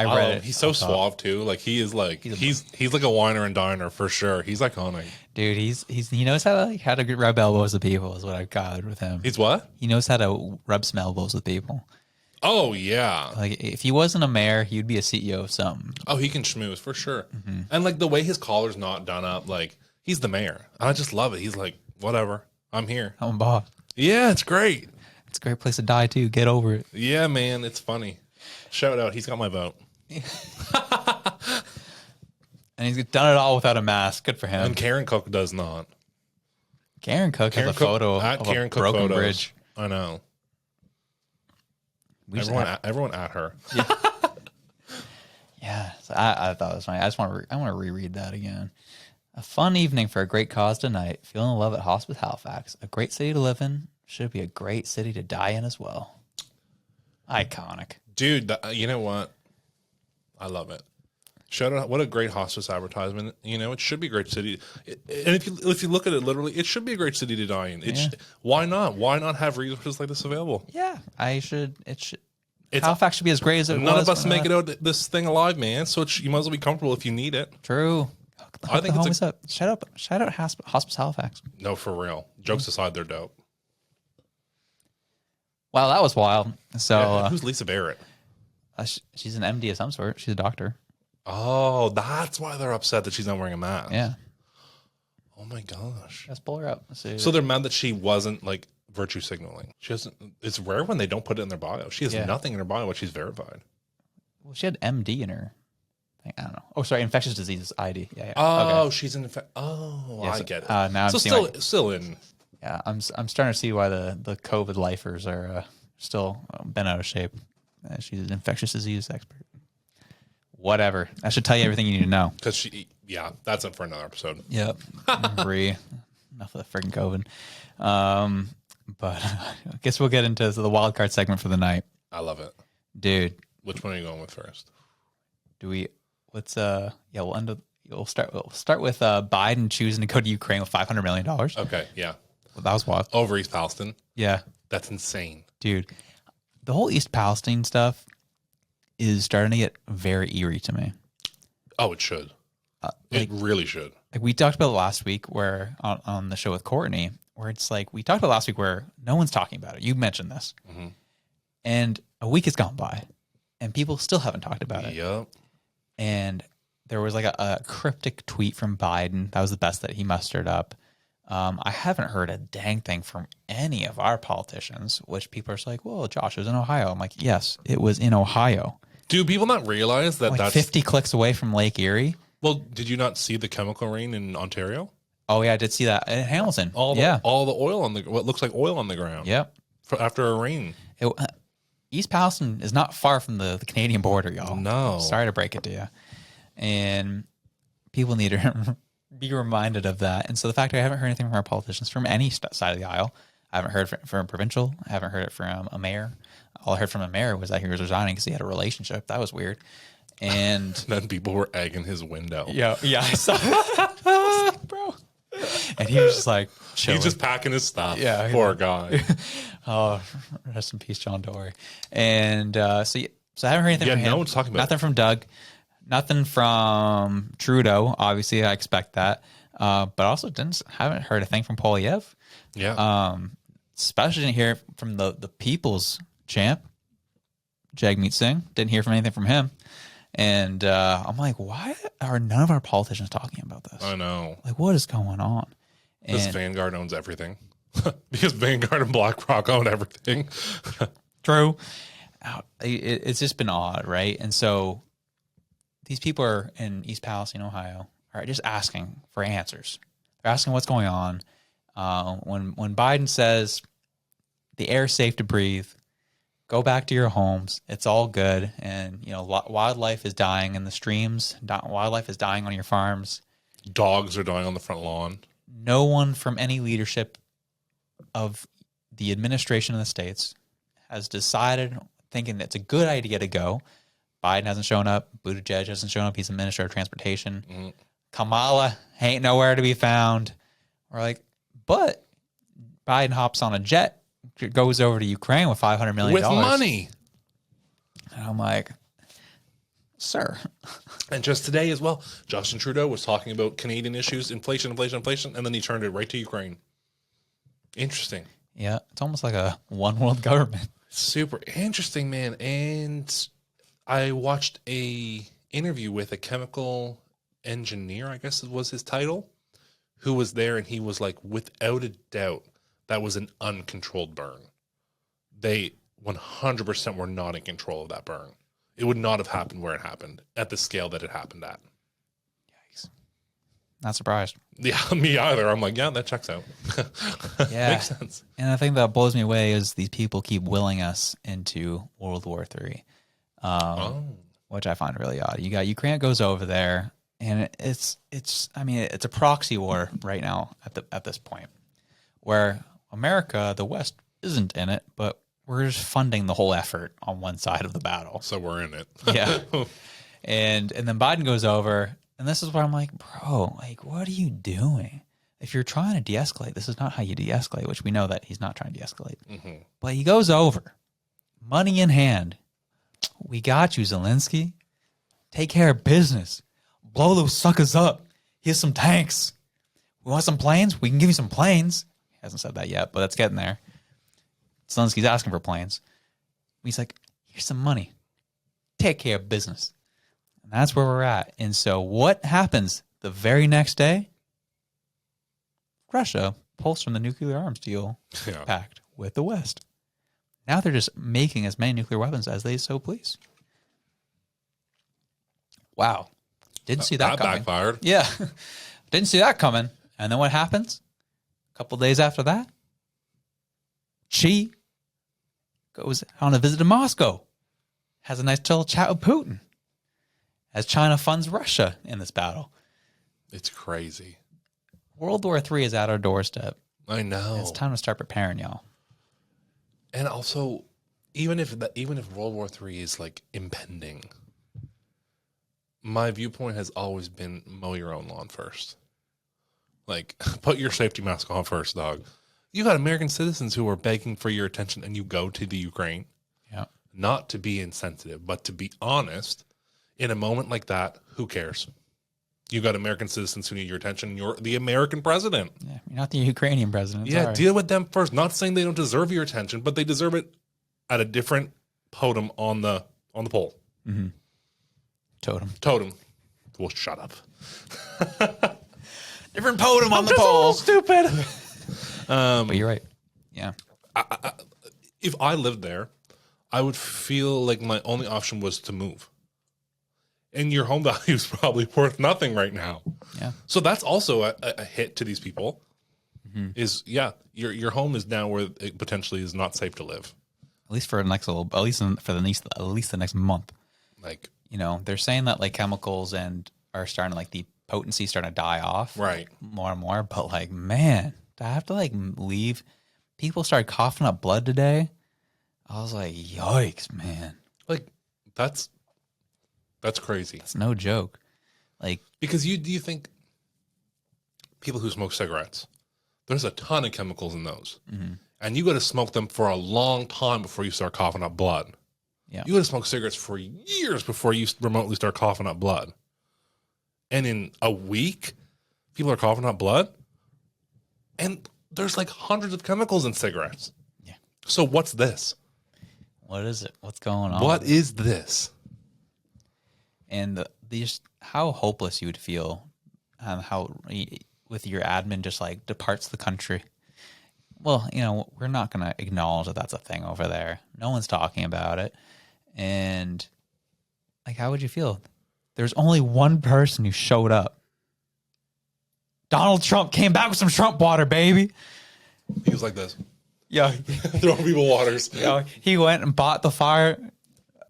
read it. He's so suave too. Like he's like a winer and diner for sure. He's iconic, dude. He knows how to rub elbows with people. Is what I've gathered with him. He's what? He knows how to rub some elbows with people. Oh yeah. Like if he wasn't a mayor, he'd be a CEO of something. Oh, he can schmooze for sure. Mm-hmm. And like the way his collar's not done up, like he's the mayor. I just love it. He's like, whatever, I'm here. I'm a boss. Yeah, it's great. It's a great place to die too. Get over it. Yeah, man, it's funny. Shout out, he's got my vote. And he's done it all without a mask. Good for him. And Karen Cook does not. Karen Cook has a photo of a broken bridge. I know. Everyone at her. Yeah. Yeah, so I thought it was funny. I want to reread that again. A fun evening for a great cause tonight. Feeling the love at Hospice Halifax. A great city to live in. Should be a great city to die in as well. Iconic. Dude, you know what? I love it. Shout out! What a great hospice advertisement. It should be a great city. And if you look at it literally, it should be a great city to die in. Why not? Why not have resources like this available? Yeah, Halifax should be as great as it was. None of us make it out this thing alive, man. So you might as well be comfortable if you need it. True. I think it's up. Shout out Hospice Halifax. No, for real. Jokes aside, they're dope. Wow, that was wild. So who's Lisa Barrett? She's an MD of some sort. She's a doctor. Oh, that's why they're upset that she's not wearing a mask. Yeah. Oh my gosh. Let's pull her up. So they're mad that she wasn't like virtue signaling. She doesn't. It's rare when they don't put it in their bio. She has nothing in her bio, but she's verified. Well, she had MD in her thing. I don't know. Oh, sorry, infectious diseases ID. Yeah. Oh, okay. She's in. I get it. Now so still in. Yeah, I'm starting to see why the COVID lifers are still bent out of shape. She's an infectious disease expert. Whatever. I should tell you everything you need to know. Because that's it for another episode. Yep. Enough of the freaking COVID. But I guess we'll get into the wild card segment for the night. I love it, dude. Which one are you going with first? We'll start with Biden choosing to go to Ukraine with $500 million. Okay, yeah. Well, that was wild. Over East Palestine. Yeah. That's insane. Dude, the whole East Palestine stuff is starting to get very eerie to me. Oh, it should. It really should. Like we talked about last week where on the show with Courtney, where it's like we talked about last week where no one's talking about it. You mentioned this. Mm-hmm. And a week has gone by, and people still haven't talked about it. Yep. And there was like a cryptic tweet from Biden. That was the best that he mustered up. I haven't heard a dang thing from any of our politicians, which people are just like, well, Josh, it was in Ohio. I'm like, yes, it was in Ohio. Do people not realize that Like that's 50 clicks away from Lake Erie? Well, did you not see the chemical rain in Ontario? Oh, yeah, I did see that in Hamilton. All the oil on what looks like oil on the ground. Yep. After a rain. East Palestine is not far from the Canadian border, y'all. No. Sorry to break it to you. And people need to be reminded of that. And so the fact I haven't heard anything from our politicians from any side of the aisle. I haven't heard from provincial. I haven't heard it from a mayor. All I heard from a mayor was that he was resigning because he had a relationship. That was weird. And then people were egging his window. Yeah, I saw that. Bro. And he was just like, chilling. He's just packing his stuff. Yeah. Poor guy. Oh, rest in peace, John Dory. And so I haven't heard anything from him. No one's talking about nothing from Doug. Nothing from Trudeau. Obviously, I expect that. But also haven't heard a thing from Polyev. Yeah. Especially didn't hear from the people's champ, Jagmeet Singh. Didn't hear from anything from him. And I'm like, why are none of our politicians talking about this? I know. Like, what is going on? Because Vanguard owns everything. Because Vanguard and BlackRock own everything. True. It's just been odd, right? And so these people are in East Palestine, Ohio, are just asking for answers. They're asking what's going on. When Biden says the air is safe to breathe, go back to your homes. It's all good. And, wildlife is dying in the streams. Wildlife is dying on your farms. Dogs are dying on the front lawn. No one from any leadership of the administration in the States has decided, thinking it's a good idea to go. Biden hasn't shown up. Buttigieg hasn't shown up. He's the Minister of Transportation. Mm-hmm. Kamala ain't nowhere to be found. We're like, but Biden hops on a jet, goes over to Ukraine with $500 million. With money. And I'm like, sir. And just today as well, Justin Trudeau was talking about Canadian issues, inflation, and then he turned it right to Ukraine. Interesting. Yeah, it's almost like a one world government. Super interesting, man. And I watched a interview with a chemical engineer, I guess was his title, who was there, and he was like, without a doubt, that was an uncontrolled burn. They 100% were not in control of that burn. It would not have happened where it happened, at the scale that it happened at. Yikes. Not surprised. Yeah, me either. I'm like, yeah, that checks out. Yeah. Makes sense. And the thing that blows me away is these people keep willing us into World War III, which I find really odd. You got Ukraine goes over there, and it's a proxy war right now at this point, where America, the West, isn't in it, but we're just funding the whole effort on one side of the battle. So we're in it. Yeah. And then Biden goes over, and this is where I'm like, bro, like, what are you doing? If you're trying to de-escalate, this is not how you de-escalate, which we know that he's not trying to de-escalate. Mm-hmm. But he goes over, money in hand. We got you, Zelensky. Take care of business. Blow those suckers up. Here's some tanks. We want some planes? We can give you some planes. He hasn't said that yet, but that's getting there. Zelensky's asking for planes. He's like, here's some money. Take care of business. And that's where we're at. And so what happens the very next day? Russia pulls from the nuclear arms deal pact with the West. Now they're just making as many nuclear weapons as they so please. Wow. Didn't see that coming. Backfired. Yeah. Didn't see that coming. And then what happens? A couple days after that, Xi goes on a visit to Moscow, has a nice little chat with Putin, as China funds Russia in this battle. It's crazy. World War III is at our doorstep. I know. It's time to start preparing, y'all. And also, even if World War III is like impending, my viewpoint has always been mow your own lawn first. Like, put your safety mask on first, dog. You got American citizens who are begging for your attention, and you go to the Ukraine. Yeah. Not to be insensitive, but to be honest. In a moment like that, who cares? You got American citizens who need your attention. You're the American president. Yeah, you're not the Ukrainian president. Yeah, Sorry. deal with them first. Not saying they don't deserve your attention, but they deserve it at a different totem on the pole. Totem. Well, shut up. Different totem on the pole. Stupid. But you're right. Yeah. If I lived there, I would feel like my only option was to move. And your home value is probably worth nothing right now. Yeah. So that's also a hit to these people. Is your home is now where it potentially is not safe to live. At least for the next the next month. Like, You know, they're saying that like chemicals and are starting to like the potency starting to die off. Right. More and more. But like, man, to have to like leave. People started coughing up blood today. I was like, yikes, man. like that's crazy. It's no joke. Like, Because do you think people who smoke cigarettes, there's a ton of chemicals in those. And you got to smoke them for a long time before you start coughing up blood. yeah. You got to smoke cigarettes for years before you remotely start coughing up blood. And in a week, people are coughing up blood. And there's like hundreds of chemicals in cigarettes. Yeah. So what's this? What is it? What's going on? What is this? And how hopeless you would feel, and how with your admin just like departs the country. Well, you know, we're not going to acknowledge that that's a thing over there. No one's talking about it. And like, how would you feel? There's only one person who showed up. Donald Trump came back with some Trump water, baby. He was like this. Yeah. Throwing people waters. You know, he went and bought the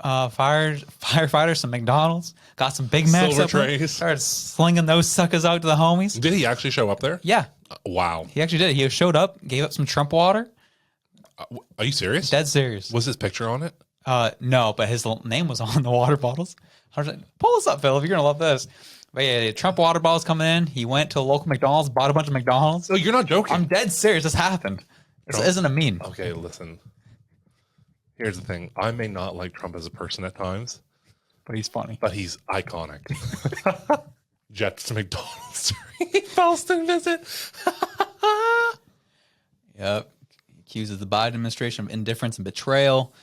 firefighters some McDonald's, got some Big Macs, Silver up there, trays. started slinging those suckers out to the homies. Did he actually show up there? Yeah, Wow. he actually did. He showed up, gave up some Trump water. Are you serious? Dead serious. Was his picture on it? No, but his name was on the water bottles. I was like, pull this up, Philip. You're gonna love this. But yeah, Trump water bottles coming in. He went to a local McDonald's, bought a bunch of McDonald's. No, you're not joking. I'm dead serious. This happened. This isn't a meme. Okay, listen. Here's the thing. I may not like Trump as a person at times, But he's funny. but he's iconic. Jets to McDonald's during a Palestine visit. Yep. He accuses the Biden administration of indifference and betrayal.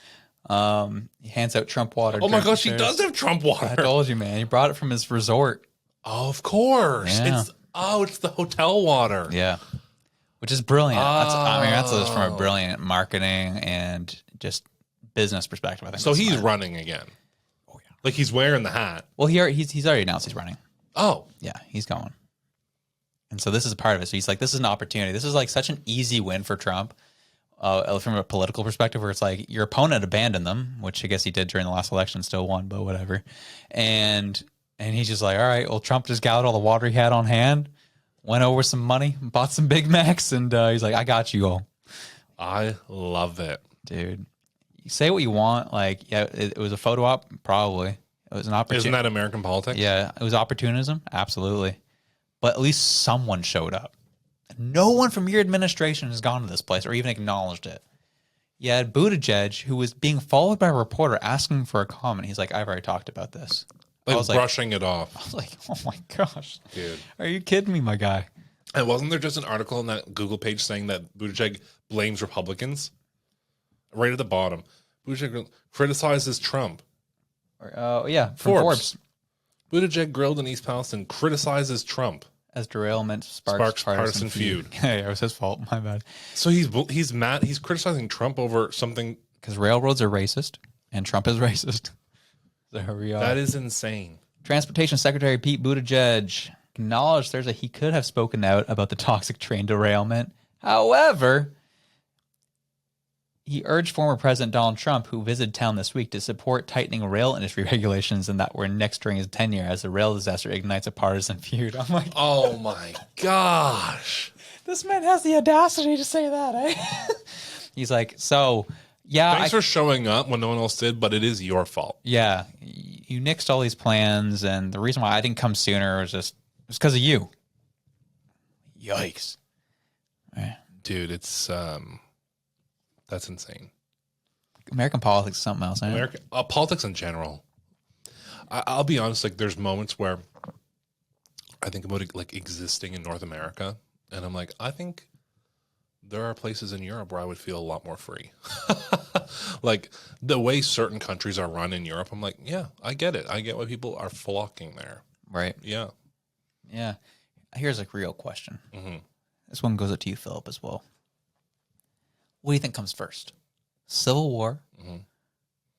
He hands out Trump water. Oh my during gosh, he the does have Trump I water. told you, man. He brought it from his resort. Oh, of course. Yeah. It's the hotel water. Yeah. Which is brilliant. That's just from a brilliant marketing and just business perspective. I think. So that's he's smart. running again. Oh yeah. Like he's wearing the hat. Well, he's already announced he's running. Oh. Yeah, he's going. And so this is a part of it. So he's like, this is an opportunity. This is like such an easy win for Trump from a political perspective, where it's like your opponent abandoned them, which I guess he did during the last election, still won, but whatever. And he's just like, all right, well, Trump just gathered all the water he had on hand, went over some money, bought some Big Macs, and he's like, I got you all. I love it. Dude, you say what you want. Like, yeah, it was a photo op, probably. It was an opportunity. Isn't that American politics? Yeah, it was opportunism, absolutely. But at least someone showed up. No one from your administration has gone to this place or even acknowledged it. You had Buttigieg, who was being followed by a reporter asking for a comment. He's like, I've already talked about this. I was brushing it off. I was like, oh my gosh. Dude. Are you kidding me, my guy? And wasn't there just an article on that Google page saying that Buttigieg blames Republicans? Right at the bottom. Buttigieg criticizes Trump. Yeah, from Forbes. Buttigieg grilled in East Palestine criticizes Trump. As derailment sparks partisan feud. Yeah, it was his fault. My bad. So he's mad. He's criticizing Trump over something. Because railroads are racist and Trump is racist. So here we are. That is insane. Transportation Secretary Pete Buttigieg acknowledged Thursday he could have spoken out about the toxic train derailment. However, he urged former President Donald Trump, who visited town this week, to support tightening rail industry regulations and that were next during his tenure, as the rail disaster ignites a partisan feud. I'm like, Oh my gosh. this man has the audacity to say that, eh? He's like, so, yeah. Thanks for showing up when no one else did, but it is your fault. Yeah, you nixed all these plans, and the reason why I didn't come sooner was just because of you. Yikes. Dude, it's that's insane. American politics is something else, ain't it? Politics in general. I'll be honest, like there's moments where I think about like existing in North America, and I'm like, I think there are places in Europe where I would feel a lot more free. Like the way certain countries are run in Europe, I'm like, yeah, I get it. I get why people are flocking there. Right. Yeah. Yeah. Here's a real question. Mm-hmm. This one goes up to you, Philip, as well. What do you think comes first? Civil War,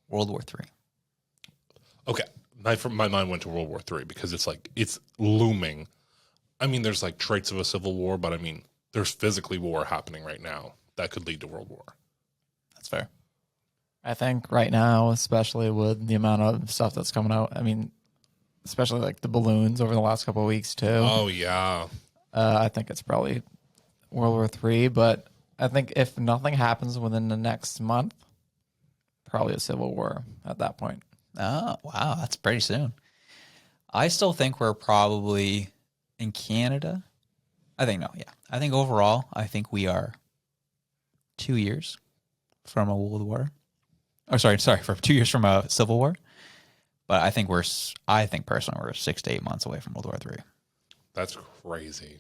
World War III? Okay. My mind went to World War III because it's looming. I mean, there's like traits of a civil war, but I mean, there's physically war happening right now that could lead to World War. That's fair. I think right now, especially with the amount of stuff that's coming out, I mean, especially like the balloons over the last couple of weeks too. Oh yeah. I think it's probably World War III, but I think if nothing happens within the next month, probably a civil war at that point. Oh, wow. That's pretty soon. I still think we're probably in Canada. I think overall, I think we are 2 years from a World War. Oh, sorry, from 2 years from a Civil War. But I think personally, we're 6 to 8 months away from World War III. That's crazy.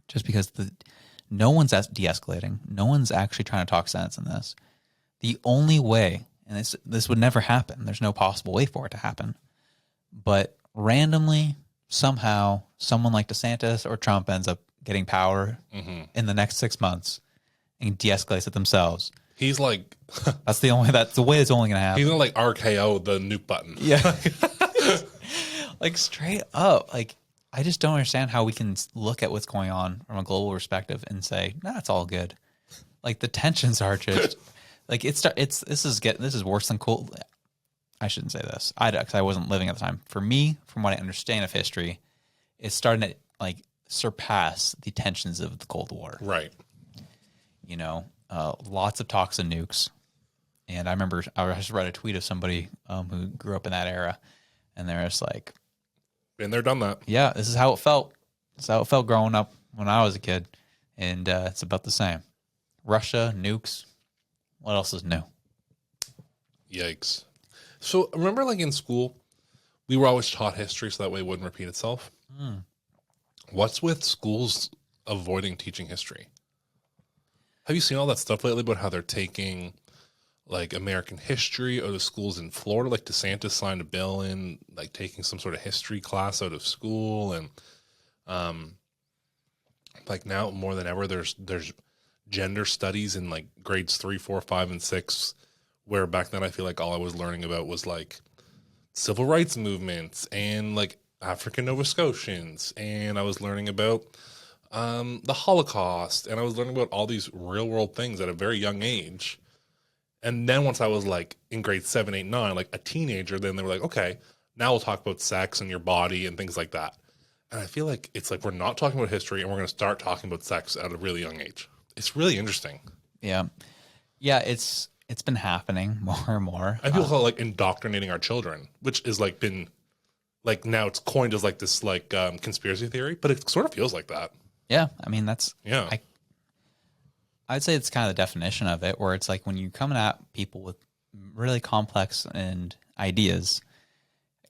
Just because no one's de-escalating. No one's actually trying to talk sense in this. The only way, and this would never happen. There's no possible way for it to happen. But randomly, somehow, someone like DeSantis or Trump ends up getting power in the next 6 months and de-escalates it themselves. He's like, that's the way it's only going to happen. He's gonna like RKO the nuke button. Yeah. Like straight up. Like, I just don't understand how we can look at what's going on from a global perspective and say, nah, it's all good. Like the tensions are just like this is worse than cool. I shouldn't say this. Because I wasn't living at the time. For me, from what I understand of history, it's starting to like surpass the tensions of the Cold War. Right. You know, lots of talks of nukes. And I remember I just read a tweet of somebody who grew up in that era, and they're just like, been there, done that. Yeah, this is how it felt. This is how it felt growing up when I was a kid. And it's about the same. Russia, nukes. What else is new? Yikes. So remember like in school, we were always taught history so that way it wouldn't repeat itself? What's with schools avoiding teaching history? Have you seen all that stuff lately about how they're taking like American history out of schools in Florida? Like DeSantis signed a bill in like taking some sort of history class out of school, and like now more than ever there's gender studies in like grades 3, 4, 5, and 6, where back then I feel like all I was learning about was like civil rights movements and like African Nova Scotians, and I was learning about the Holocaust, and I was learning about all these real world things at a very young age. And then once I was like in grade 7, 8, 9, like a teenager, then they were like, okay, now we'll talk about sex and your body and things like that. And I feel like it's like we're not talking about history and we're going to start talking about sex at a really young age. It's really interesting. Yeah. Yeah, it's been happening more and more. And people call it like indoctrinating our children, which is like been like now it's coined as like this like conspiracy theory, but it sort of feels like that. Yeah. I mean, that's, yeah. I'd say it's kind of the definition of it, where it's like when you're coming at people with really complex and ideas,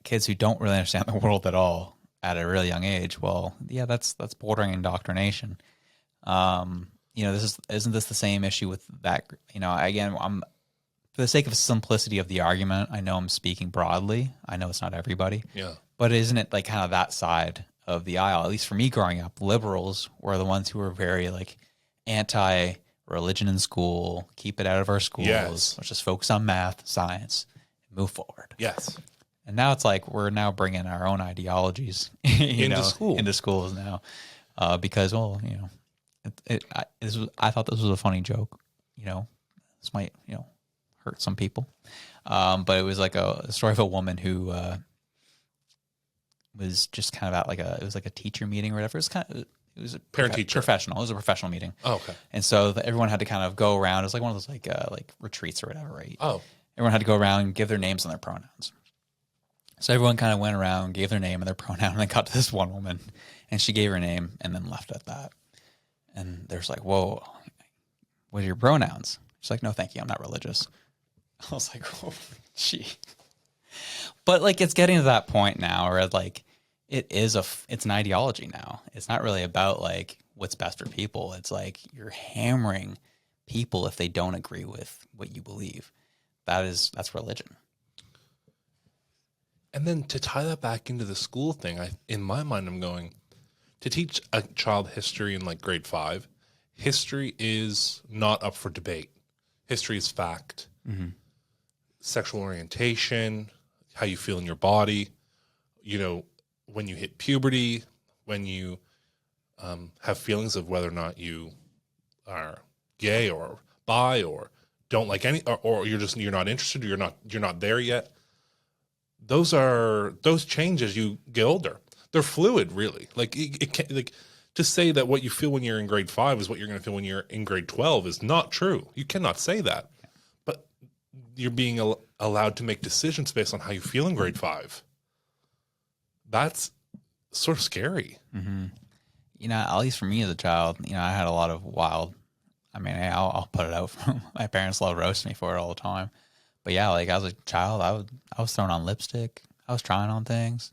kids who don't really understand the world at all at a really young age. Well, yeah, that's bordering indoctrination. You know, isn't this the same issue with that? You know, again, for the sake of simplicity of the argument, I know I'm speaking broadly. I know it's not everybody. Yeah. But isn't it like kind of that side of the aisle? At least for me growing up, liberals were the ones who were very like anti-religion in school, keep it out of our schools. Yes. Let's just focus on math, science, and move forward. Yes. And now it's like we're now bringing our own ideologies into schools now, because, well, you know, I thought this was a funny joke. You know, this might, you know, hurt some people, but it was like a story of a woman who was just kind of at it was like a teacher meeting or whatever. It was a parent-teacher professional. It was a professional meeting. Oh, okay. And so everyone had to kind of go around. It was like one of those like retreats or whatever, right? Oh. Everyone had to go around and give their names and their pronouns. So everyone kind of went around, gave their name and their pronoun, and then got to this one woman, and she gave her name and then left at that. And there's like, whoa, what are your pronouns? She's like, no, thank you. I'm not religious. I was like, oh, gee. But like, it's getting to that point now where like, it's an ideology now. It's not really about like what's best for people. It's like you're hammering people if they don't agree with what you believe. That's religion. And then to tie that back into the school thing, in my mind, I'm going to teach a child history in like grade 5. History is not up for debate. History is fact. Mm-hmm. Sexual orientation, how you feel in your body, when you hit puberty, when you have feelings of whether or not you are gay or bi or don't like any, or you're not interested, or you're not there yet. Those change as you get older. They're fluid, really. Like it can't, like to say that what you feel when you're in grade 5 is what you're going to feel when you're in grade 12 is not true. You cannot say that. But you're being allowed to make decisions based on how you feel in grade 5. That's sort of scary. Mm-hmm. At least for me as a child, I had a lot of wild. I mean, I'll put it out. My parents love roasting me for it all the time. But yeah, like as a child, I was throwing on lipstick. I was trying on things.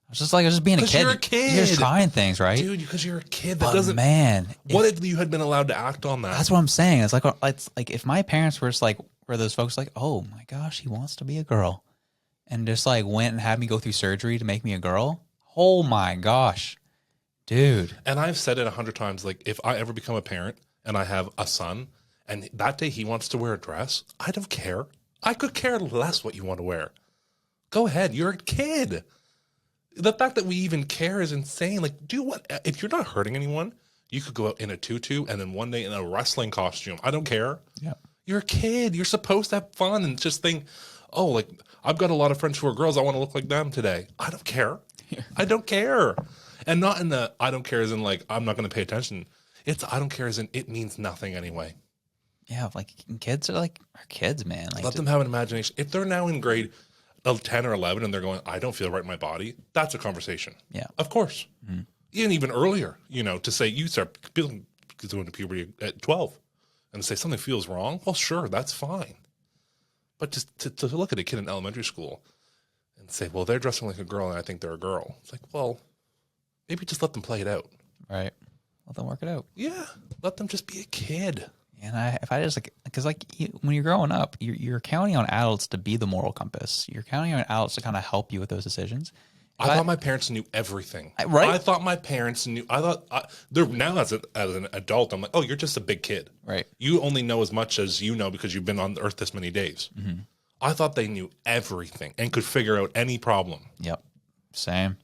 I was just being a kid. You're a kid. You're just trying things, right? Dude, because you're a kid. That doesn't. Man, what if you had been allowed to act on that? That's what I'm saying. It's like if my parents were just like, were those folks like, oh my gosh, he wants to be a girl, and just like went and had me go through surgery to make me a girl. Oh my gosh, dude. And I've said it 100 times. Like if I ever become a parent and I have a son, and that day he wants to wear a dress, I don't care. I could care less what you want to wear. Go ahead. You're a kid. The fact that we even care is insane. Like, do what? If you're not hurting anyone, you could go out in a tutu and then one day in a wrestling costume. I don't care. Yeah. You're a kid. You're supposed to have fun and just think, oh, like, I've got a lot of friends who are girls. I want to look like them today. I don't care. Yeah. I don't care. And not in the I don't care as in like, I'm not going to pay attention. It's I don't care as in it means nothing anyway. Yeah, like kids are kids, man. Like, let them have an imagination. If they're now in grade 10 or 11 and they're going, I don't feel right in my body, that's a conversation. Yeah. Of course. Mm-hmm. Even earlier, to say you start going to puberty at 12 and say something feels wrong, well, sure, that's fine. But just to look at a kid in elementary school and say, well, they're dressing like a girl and I think they're a girl. It's like, well, maybe just let them play it out. Right. Let them work it out. Yeah. Let them just be a kid. And if I just because when you're growing up, you're counting on adults to be the moral compass. You're counting on adults to kind of help you with those decisions. I thought my parents knew everything. Right? I thought my parents knew. They're now as an adult, I'm like, oh, you're just a big kid. Right. You only know as much as you know because you've been on Earth this many days. Mm-hmm. I thought they knew everything and could figure out any problem. Yep. Same.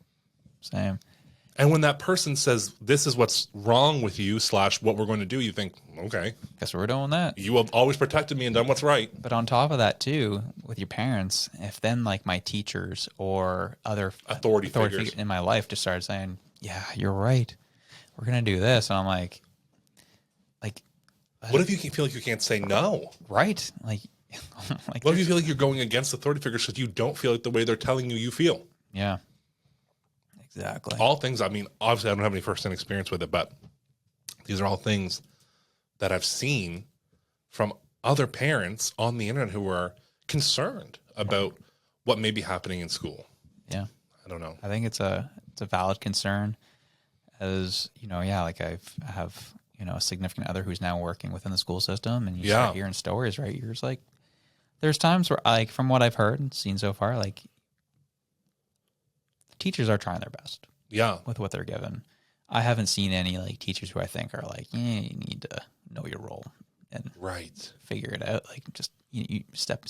And when that person says, this is what's wrong with you / what we're going to do, you think, okay. Guess we're doing that. You have always protected me and done what's right. But on top of that, too, with your parents, if then like my teachers or other authority figures in my life just started saying, yeah, you're right, we're going to do this. And I'm like, what if you feel like you can't say no? Right. Like what if you feel like you're going against authority figures because you don't feel like the way they're telling you feel? Yeah. Exactly. All things, I mean, obviously I don't have any first-hand experience with it, but these are all things that I've seen from other parents on the internet who are concerned about what may be happening in school. Yeah. I don't know. I think it's a valid concern as, like I have, a significant other who's now working within the school system and you start hearing stories, right? You're just like, there's times where like, from what I've heard and seen so far, like, teachers are trying their best. Yeah. With what they're given. I haven't seen any like teachers who I think are like, you need to know your role and figure it out. Like just you step,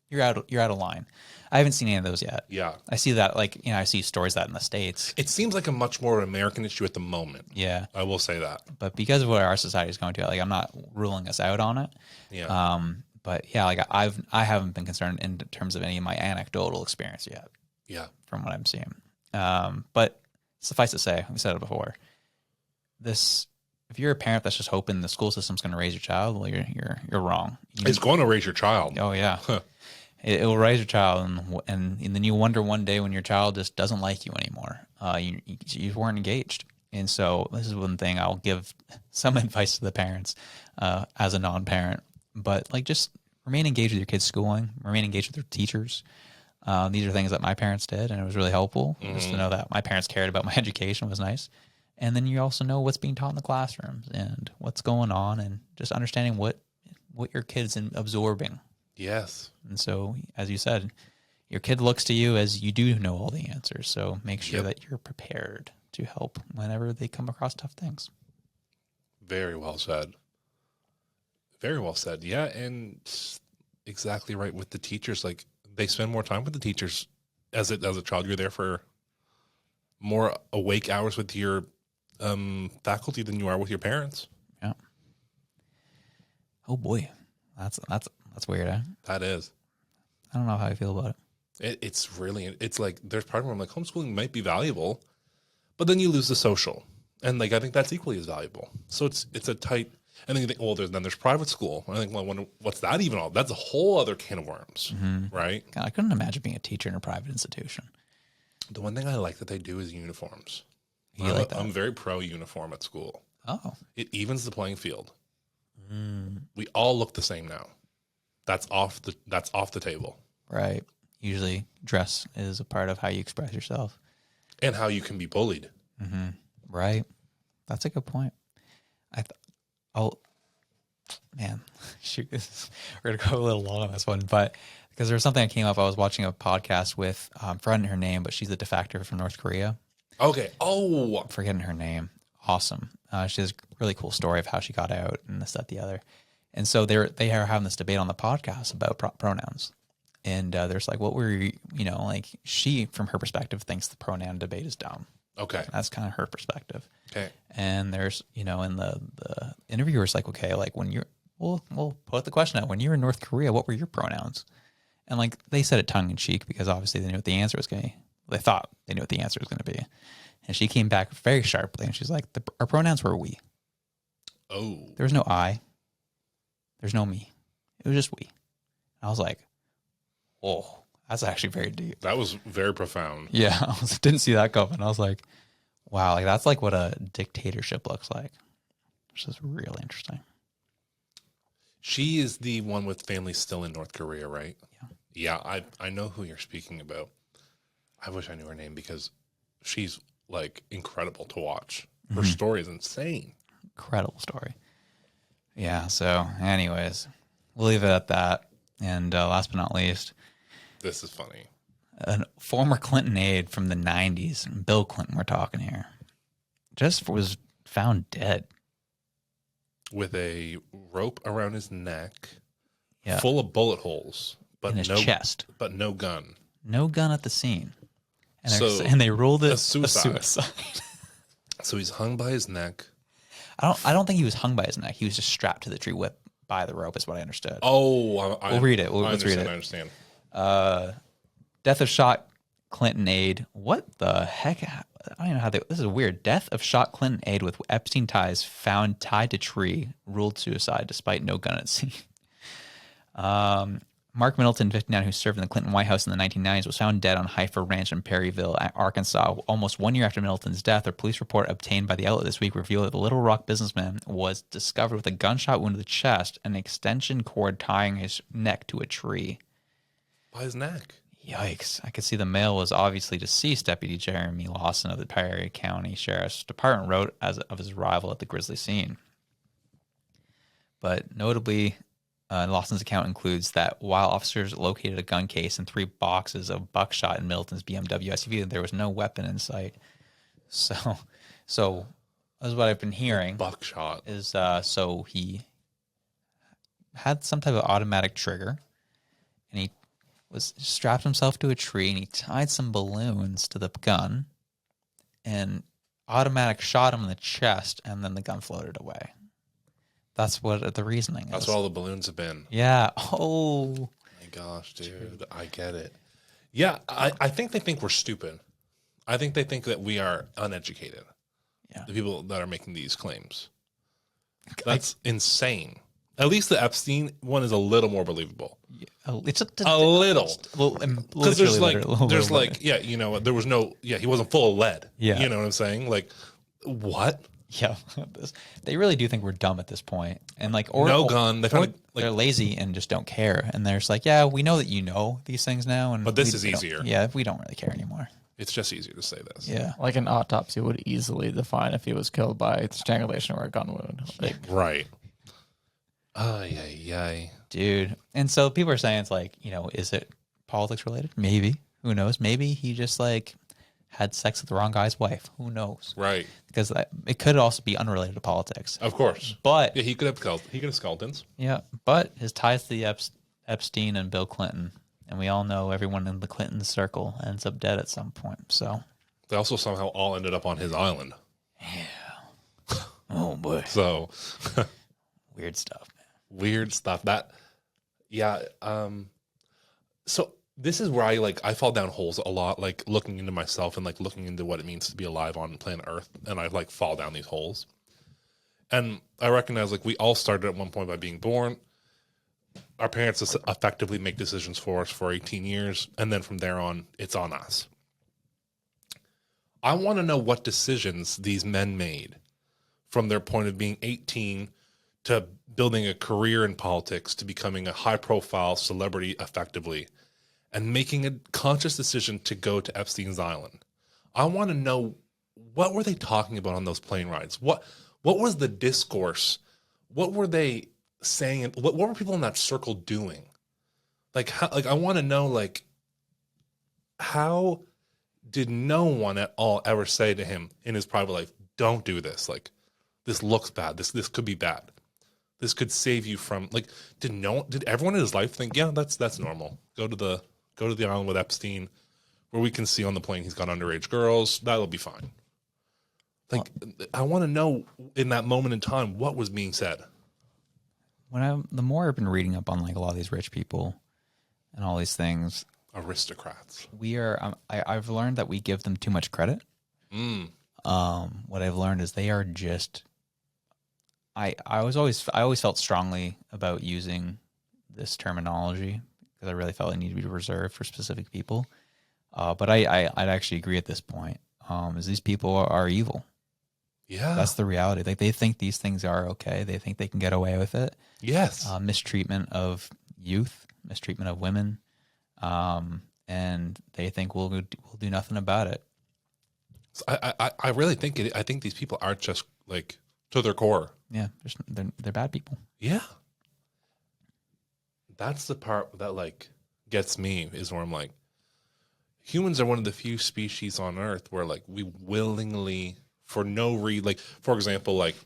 you're out of line. I haven't seen any of those yet. Yeah. I see that I see stories that in the States. It seems like a much more American issue at the moment. Yeah. I will say that. But because of what our society is going to, like I'm not ruling us out on it. Yeah. But yeah, like I haven't been concerned in terms of any of my anecdotal experience yet. Yeah. From what I'm seeing. But suffice to say, we said it before, if you're a parent that's just hoping the school system's going to raise your child, well, you're wrong. It's going to raise your child. Oh yeah. It will raise your child. And then you wonder one day when your child just doesn't like you anymore. You weren't engaged. And so this is one thing I'll give some advice to the parents, as a non-parent, but like just remain engaged with your kids' schooling, remain engaged with their teachers. These are things that my parents did, and it was really helpful just to know that my parents cared about my education was nice. And then you also know what's being taught in the classrooms and what's going on, and just understanding what your kid's absorbing. Yes. And so, as you said, your kid looks to you as you do know all the answers. So make sure that you're prepared to help whenever they come across tough things. Very well said. Very well said. Yeah, and exactly right with the teachers. Like, they spend more time with the teachers as a child. You're there for more awake hours with your faculty than you are with your parents. Yeah. Oh boy, that's weird. Eh? That is. I don't know how I feel about it. It's like, there's part of me where I'm like, homeschooling might be valuable, but then you lose the social, and like, I think that's equally as valuable. So it's a tight. And then you think, well, there's private school. And I think, well, I wonder, what's that even all? That's a whole other can of worms, right? God, I couldn't imagine being a teacher in a private institution. The one thing I like that they do is uniforms. You like that? I'm very pro uniform at school. Oh, It evens the playing field. We all look the same now. That's off the table. right. Usually, dress is a part of how you express yourself. And how you can be bullied. Right. That's a good point. Man, shoot, we're gonna go a little long on this one, but because there was something that came up, I was watching a podcast with forgetting her name, but she's a defector from North Korea. Okay. Oh, I'm forgetting her name. Awesome. She has a really cool story of how she got out and this, that, the other. And so they are having this debate on the podcast about pronouns. And there's like, what were you, like she, from her perspective, thinks the pronoun debate is dumb. okay. That's kind of her perspective. Okay. And there's, in the interviewer's like, okay, like when we'll put the question out. When you were in North Korea, what were your pronouns? And like they said it tongue in cheek because obviously they knew what the answer was going to be. They thought they knew what the answer was going to be. And she came back very sharply and she's like, our pronouns were we. Oh. There was no I. There's no me. It was just we. And I was like, oh, that's actually very deep. That was very profound. Yeah, I didn't see that coming. I was like, wow, like that's like what a dictatorship looks like, which is really interesting. She is the one with family still in North Korea, right? Yeah. Yeah, I know who you're speaking about. I wish I knew her name because she's like incredible to watch. Her story is insane. Incredible story. Yeah, so anyways, we'll leave it at that. And last but not least, This is funny. a former Clinton aide from the 90s, Bill Clinton we're talking here, just was found dead. With a rope around his neck, Yeah. full of bullet holes, but In his no chest. but no gun. No gun at the scene. And, So, and they ruled it a suicide. a suicide. So he's hung by his neck. I don't think he was hung by his neck. He was just strapped to the tree whip by the rope is what I understood. Oh, We'll read it. Let's read it. I understand. Death of shot Clinton aide. What the heck? I don't even know how this is weird. Death of shot Clinton aide with Epstein ties found tied to tree, ruled suicide despite no gun at scene. Mark Middleton, 59, who served in the Clinton White House in the 1990s, was found dead on Heifer Ranch in Perryville, Arkansas. Almost 1 year after Middleton's death, a police report obtained by the outlet this week revealed that the Little Rock businessman was discovered with a gunshot wound to the chest and an extension cord tying his neck to a tree. By his neck. Yikes. I could see the male was obviously deceased, Deputy Jeremy Lawson of the Perry County Sheriff's Department wrote of his arrival at the grisly scene. But notably, Lawson's account includes that while officers located a gun case and 3 boxes of buckshot in Middleton's BMW SUV, there was no weapon in sight. So that's what I've been hearing. Buckshot. Is so he had some type of automatic trigger, and he was strapped himself to a tree, and he tied some balloons to the gun, and automatic shot him in the chest, and then the gun floated away. That's what the reasoning is. That's what all the balloons have been. Yeah. Oh. My gosh, dude. I get it. Yeah, I think they think we're stupid. I think they think that we are uneducated. Yeah. The people that are making these claims. That's insane. At least the Epstein one is a little more believable. It's A little. Because there's like, yeah, there was no, he wasn't full of lead. Yeah. You know what I'm saying? Like, what? Yeah, they really do think we're dumb at this point, and like, or no gun. They're lazy and just don't care, and they're just like, yeah, we know that you know these things now, and But this is easier. Yeah, we don't really care anymore. It's just easier to say this. Yeah. Like an autopsy would easily define if he was killed by strangulation or a gun wound. Like, Right. Ay. Dude. And so people are saying it's like, is it politics related? Maybe. Who knows? Maybe he just like had sex with the wrong guy's wife. Who knows? Right. Because it could also be unrelated to politics. Of course. But yeah, he could have skeletons. yeah, but his ties to the Epstein and Bill Clinton, and we all know everyone in the Clinton circle ends up dead at some point. So They also somehow all ended up on his island. yeah. Oh boy. So Weird stuff, man. weird stuff. So this is where I fall down holes a lot, like looking into myself and like looking into what it means to be alive on planet Earth, and I like fall down these holes. And I recognize like we all started at one point by being born. Our parents effectively make decisions for us for 18 years, and then from there on, it's on us. I want to know what decisions these men made from their point of being 18 to building a career in politics to becoming a high-profile celebrity effectively and making a conscious decision to go to Epstein's Island. I want to know, what were they talking about on those plane rides? What was the discourse? What were they saying? What were people in that circle doing? I want to know, like, how did no one at all ever say to him in his private life, don't do this. Like, this looks bad. This could be bad. This could save you from, like, did everyone in his life think, yeah, that's normal. Go to the island with Epstein, where we can see on the plane he's got underage girls. That'll be fine. Like, I want to know in that moment in time what was being said. The more I've been reading up on like a lot of these rich people and all these things, Aristocrats. I've learned that we give them too much credit. What I've learned is they are just. I always felt strongly about using this terminology because I really felt it needed to be reserved for specific people. But I'd actually agree at this point. Is these people are evil. Yeah, that's the reality. Like, they think these things are okay. They think they can get away with it. Yes. Mistreatment of youth, mistreatment of women, and they think we'll do nothing about it. So I really think it. I think these people are just like to their core. Yeah, they're bad people. Yeah. That's the part that like gets me, is where I'm like, humans are one of the few species on Earth where like we willingly, for no reason, like for example, like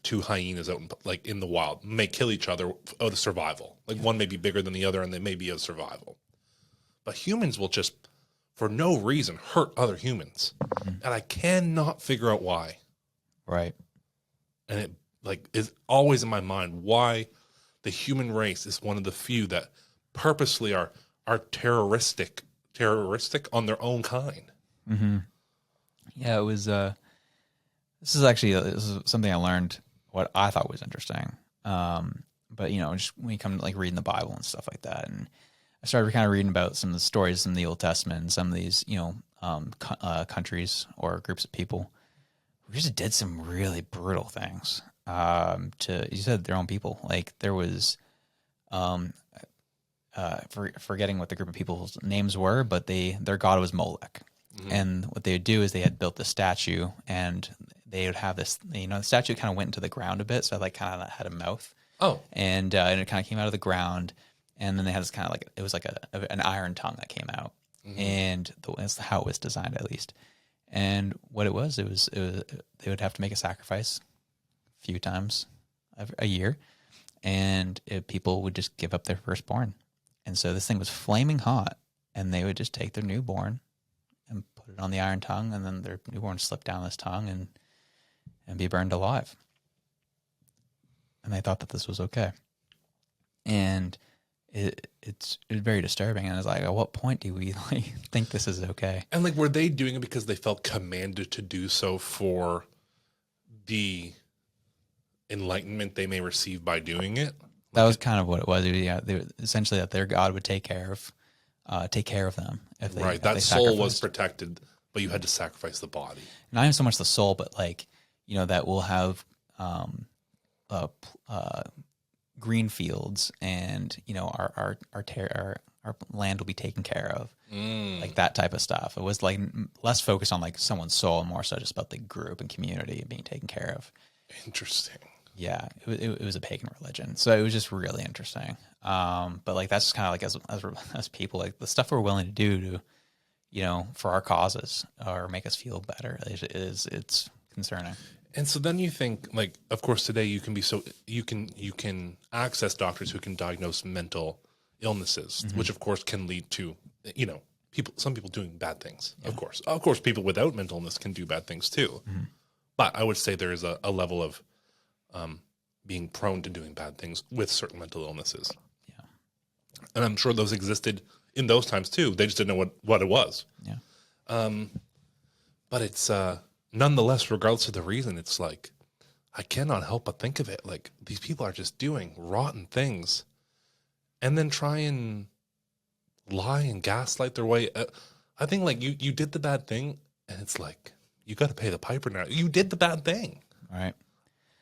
two hyenas out in the wild may kill each other out of survival. Like one may be bigger than the other, and they may be out of survival. But humans will just, for no reason, hurt other humans, and I cannot figure out why. Right. And it like is always in my mind why the human race is one of the few that purposely are terroristic on their own kind. Mm-hmm. Yeah, it was. This is something I learned. What I thought was interesting. But just when you come to like reading the Bible and stuff like that, and I started kind of reading about some of the stories in the Old Testament and some of these countries or groups of people who just did some really brutal things to, you said, their own people. Like there was, forgetting what the group of people's names were, but their god was Molech. Mm-hmm. And what they would do is they had built the statue, and they would have this, the statue kind of went into the ground a bit, so it like kind of had a mouth. Oh. And it kind of came out of the ground, and then they had this kind of like, it was like an iron tongue that came out. Mm-hmm. And that's how it was designed, at least. And what it was they would have to make a sacrifice a few times a year, and people would just give up their firstborn. And so this thing was flaming hot, and they would just take their newborn and put it on the iron tongue, and then their newborn slip down this tongue and be burned alive. And they thought that this was okay. And it's very disturbing. And it's like, at what point do we think this is okay? And like, were they doing it because they felt commanded to do so for the enlightenment they may receive by doing it? That was kind of what it was. Yeah, essentially that their God would take care of them if they right. That soul was protected, but you had to sacrifice the body. Not even so much the soul, but that we'll have green fields and our our land will be taken care of. Like that type of stuff. It was like less focused on like someone's soul and more so just about the group and community being taken care of. Interesting. Yeah, it was a pagan religion, so it was just really interesting. But like that's kind of like as people, like the stuff we're willing to do to, you know, for our causes or make us feel better it's concerning. And so then you think, like, of course, today you can access doctors who can diagnose mental illnesses, which of course can lead to, you know, some people doing bad things. Yeah. Of course, people without mental illness can do bad things too. But I would say there is a level of being prone to doing bad things with certain mental illnesses. Yeah, and I'm sure those existed in those times too. They just didn't know what it was. Yeah, but it's nonetheless, regardless of the reason, it's like I cannot help but think of it like these people are just doing rotten things, and then try and lie and gaslight their way. I think like you did the bad thing, and it's like you got to pay the piper now. You did the bad thing, right?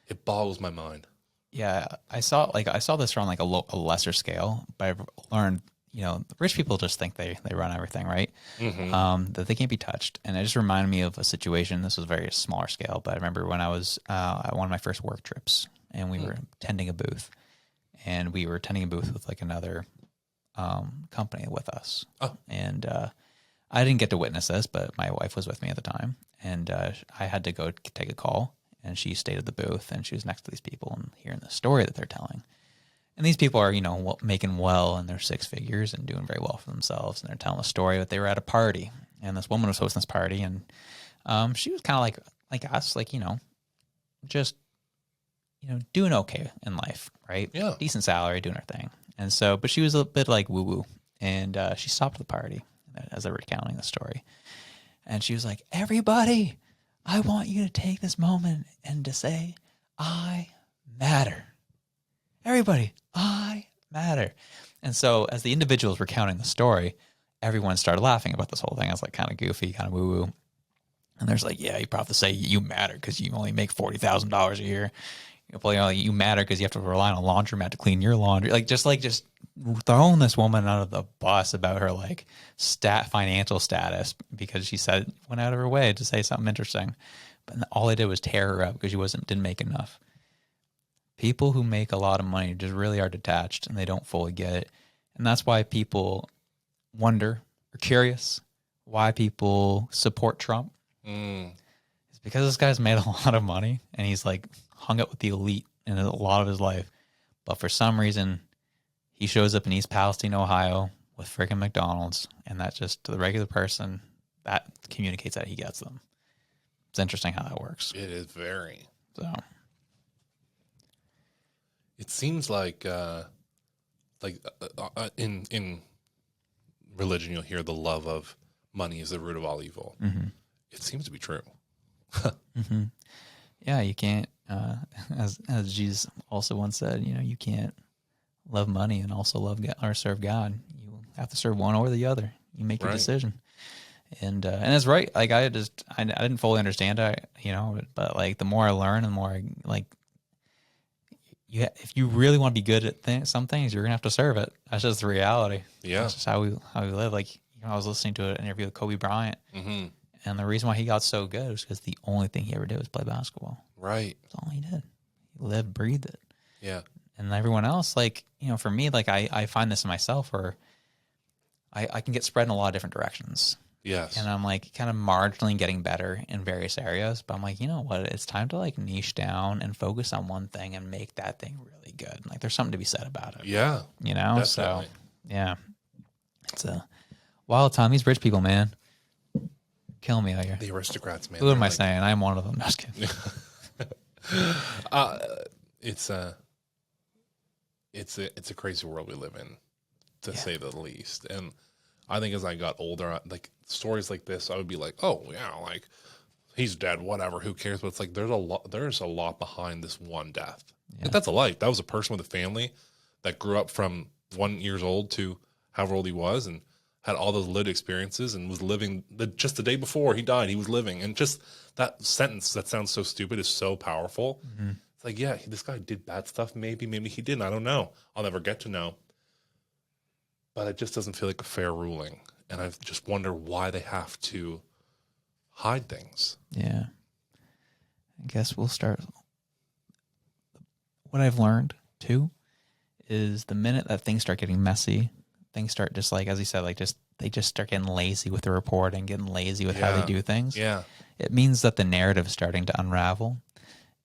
It boggles my mind. Yeah, I saw this on like a lesser scale, but I've learned, you know, rich people just think they run everything, right? That they can't be touched. And it just reminded me of a situation. This was a very smaller scale, but I remember when I was at one of my first work trips, and we were tending a booth, with like another company with us. And I didn't get to witness this, but my wife was with me at the time, and I had to go take a call. And she stayed at the booth, and she was next to these people and hearing the story that they're telling. And these people are, you know, making well in their six figures and doing very well for themselves. And they're telling a story that they were at a party, and this woman was hosting this party, and she was kind of like us, like, you know, just, you know, doing okay in life, right? Yeah. Decent salary, doing her thing. And so, but she was a bit like woo-woo. And she stopped the party as they were recounting the story. And she was like, everybody, I want you to take this moment and to say, I matter. Everybody, I matter. And so as the individuals recounting the story, everyone started laughing about this whole thing. I was like kind of goofy, kind of woo-woo. And there's like, yeah, you probably have to say you matter because you only make $40,000 a year. You matter because you have to rely on a laundromat to clean your laundry. Just throwing this woman out of the bus about her like financial status because she went out of her way to say something interesting, but all they did was tear her up because she didn't make enough. People who make a lot of money just really are detached and they don't fully get it, and that's why people wonder or curious why people support Trump. It's because this guy's made a lot of money and he's like hung out with the elite in a lot of his life, but for some reason he shows up in East Palestine, Ohio with freaking McDonald's, and that's just to the regular person that communicates that he gets them. It's interesting how that works. It is very. So it seems like in religion you'll hear the love of money is the root of all evil. It seems to be true. Yeah, you can't. As Jesus also once said, you know, you can't love money and also love God, or serve God. You have to serve one or the other. You make a decision, and it's right. Like I didn't fully understand it, you know, but like the more I learn, the more if you really want to be good at some things, you're gonna have to serve it. That's just the reality. Yeah, that's just how we live. Like, you know, I was listening to an interview with Kobe Bryant, and the reason why he got so good was because the only thing he ever did was play basketball. Right, that's all he did. He lived, breathed it. Yeah. And everyone else, like, you know, for me, like I find this in myself where I can get spread in a lot of different directions. Yes. And I'm like kind of marginally getting better in various areas, but I'm like, you know what? It's time to like niche down and focus on one thing and make that thing really good. Like there's something to be said about it. Yeah. You know? Definitely. So yeah. It's a wild time. These rich people, man. Kill me out here. The aristocrats, man. Who am I saying? I'm one of them. Just kidding. It's a crazy world we live in, to say the least. And I think as I got older, like stories like this, I would be like, oh yeah, like he's dead, whatever, who cares? But it's like there's a lot behind this one death. Yeah. Like, that's a life. That was a person with a family that grew up from 1 year old to however old he was, and had all those lived experiences, and was living just the day before he died, he was living. And just that sentence that sounds so stupid is so powerful. It's like, yeah, this guy did bad stuff. Maybe he didn't. I don't know. I'll never get to know. but it just doesn't feel like a fair ruling. And I just wonder why they have to hide things. Yeah. I guess we'll start. What I've learned too is the minute that things start getting messy, things start just like, as you said, like they just start getting lazy with the reporting, getting lazy with how they do things. Yeah. It means that the narrative is starting to unravel.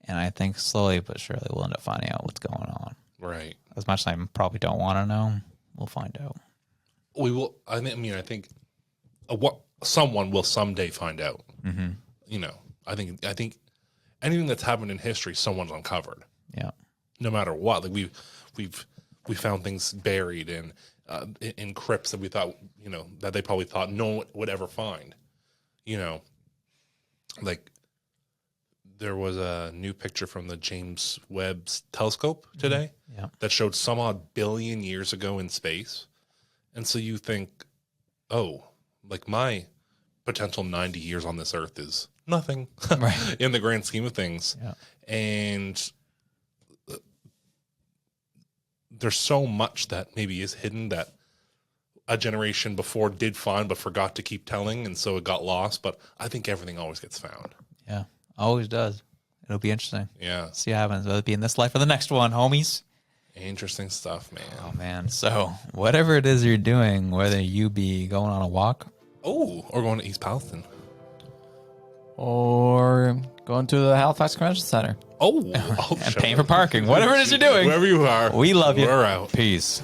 And I think slowly but surely we'll end up finding out what's going on. Right. As much as I probably don't want to know, we'll find out. We will. I mean, I think what someone will someday find out. Mm-hmm. You know, I think anything that's happened in history, someone's uncovered. Yeah. No matter what, like we found things buried in crypts that we thought, you know, that they probably thought no one would ever find. You know, like there was a new picture from the James Webb's telescope today that showed some odd billion years ago in space. And so you think, oh, like my potential 90 years on this earth is nothing Right. in the grand scheme of things. Yeah. And there's so much that maybe is hidden that a generation before did find but forgot to keep telling, and so it got lost. But I think everything always gets found. Yeah. Always does. It'll be interesting. Yeah. See what happens. Whether it be in this life or the next one, homies. Interesting stuff, man. Oh, man. So whatever it is you're doing, whether you be going on a walk. Oh, or going to East Palestine. Or going to the Halifax Convention Center. Oh, And paying for parking. Whatever it is you're doing. Wherever you are. We love you. We're out. Peace.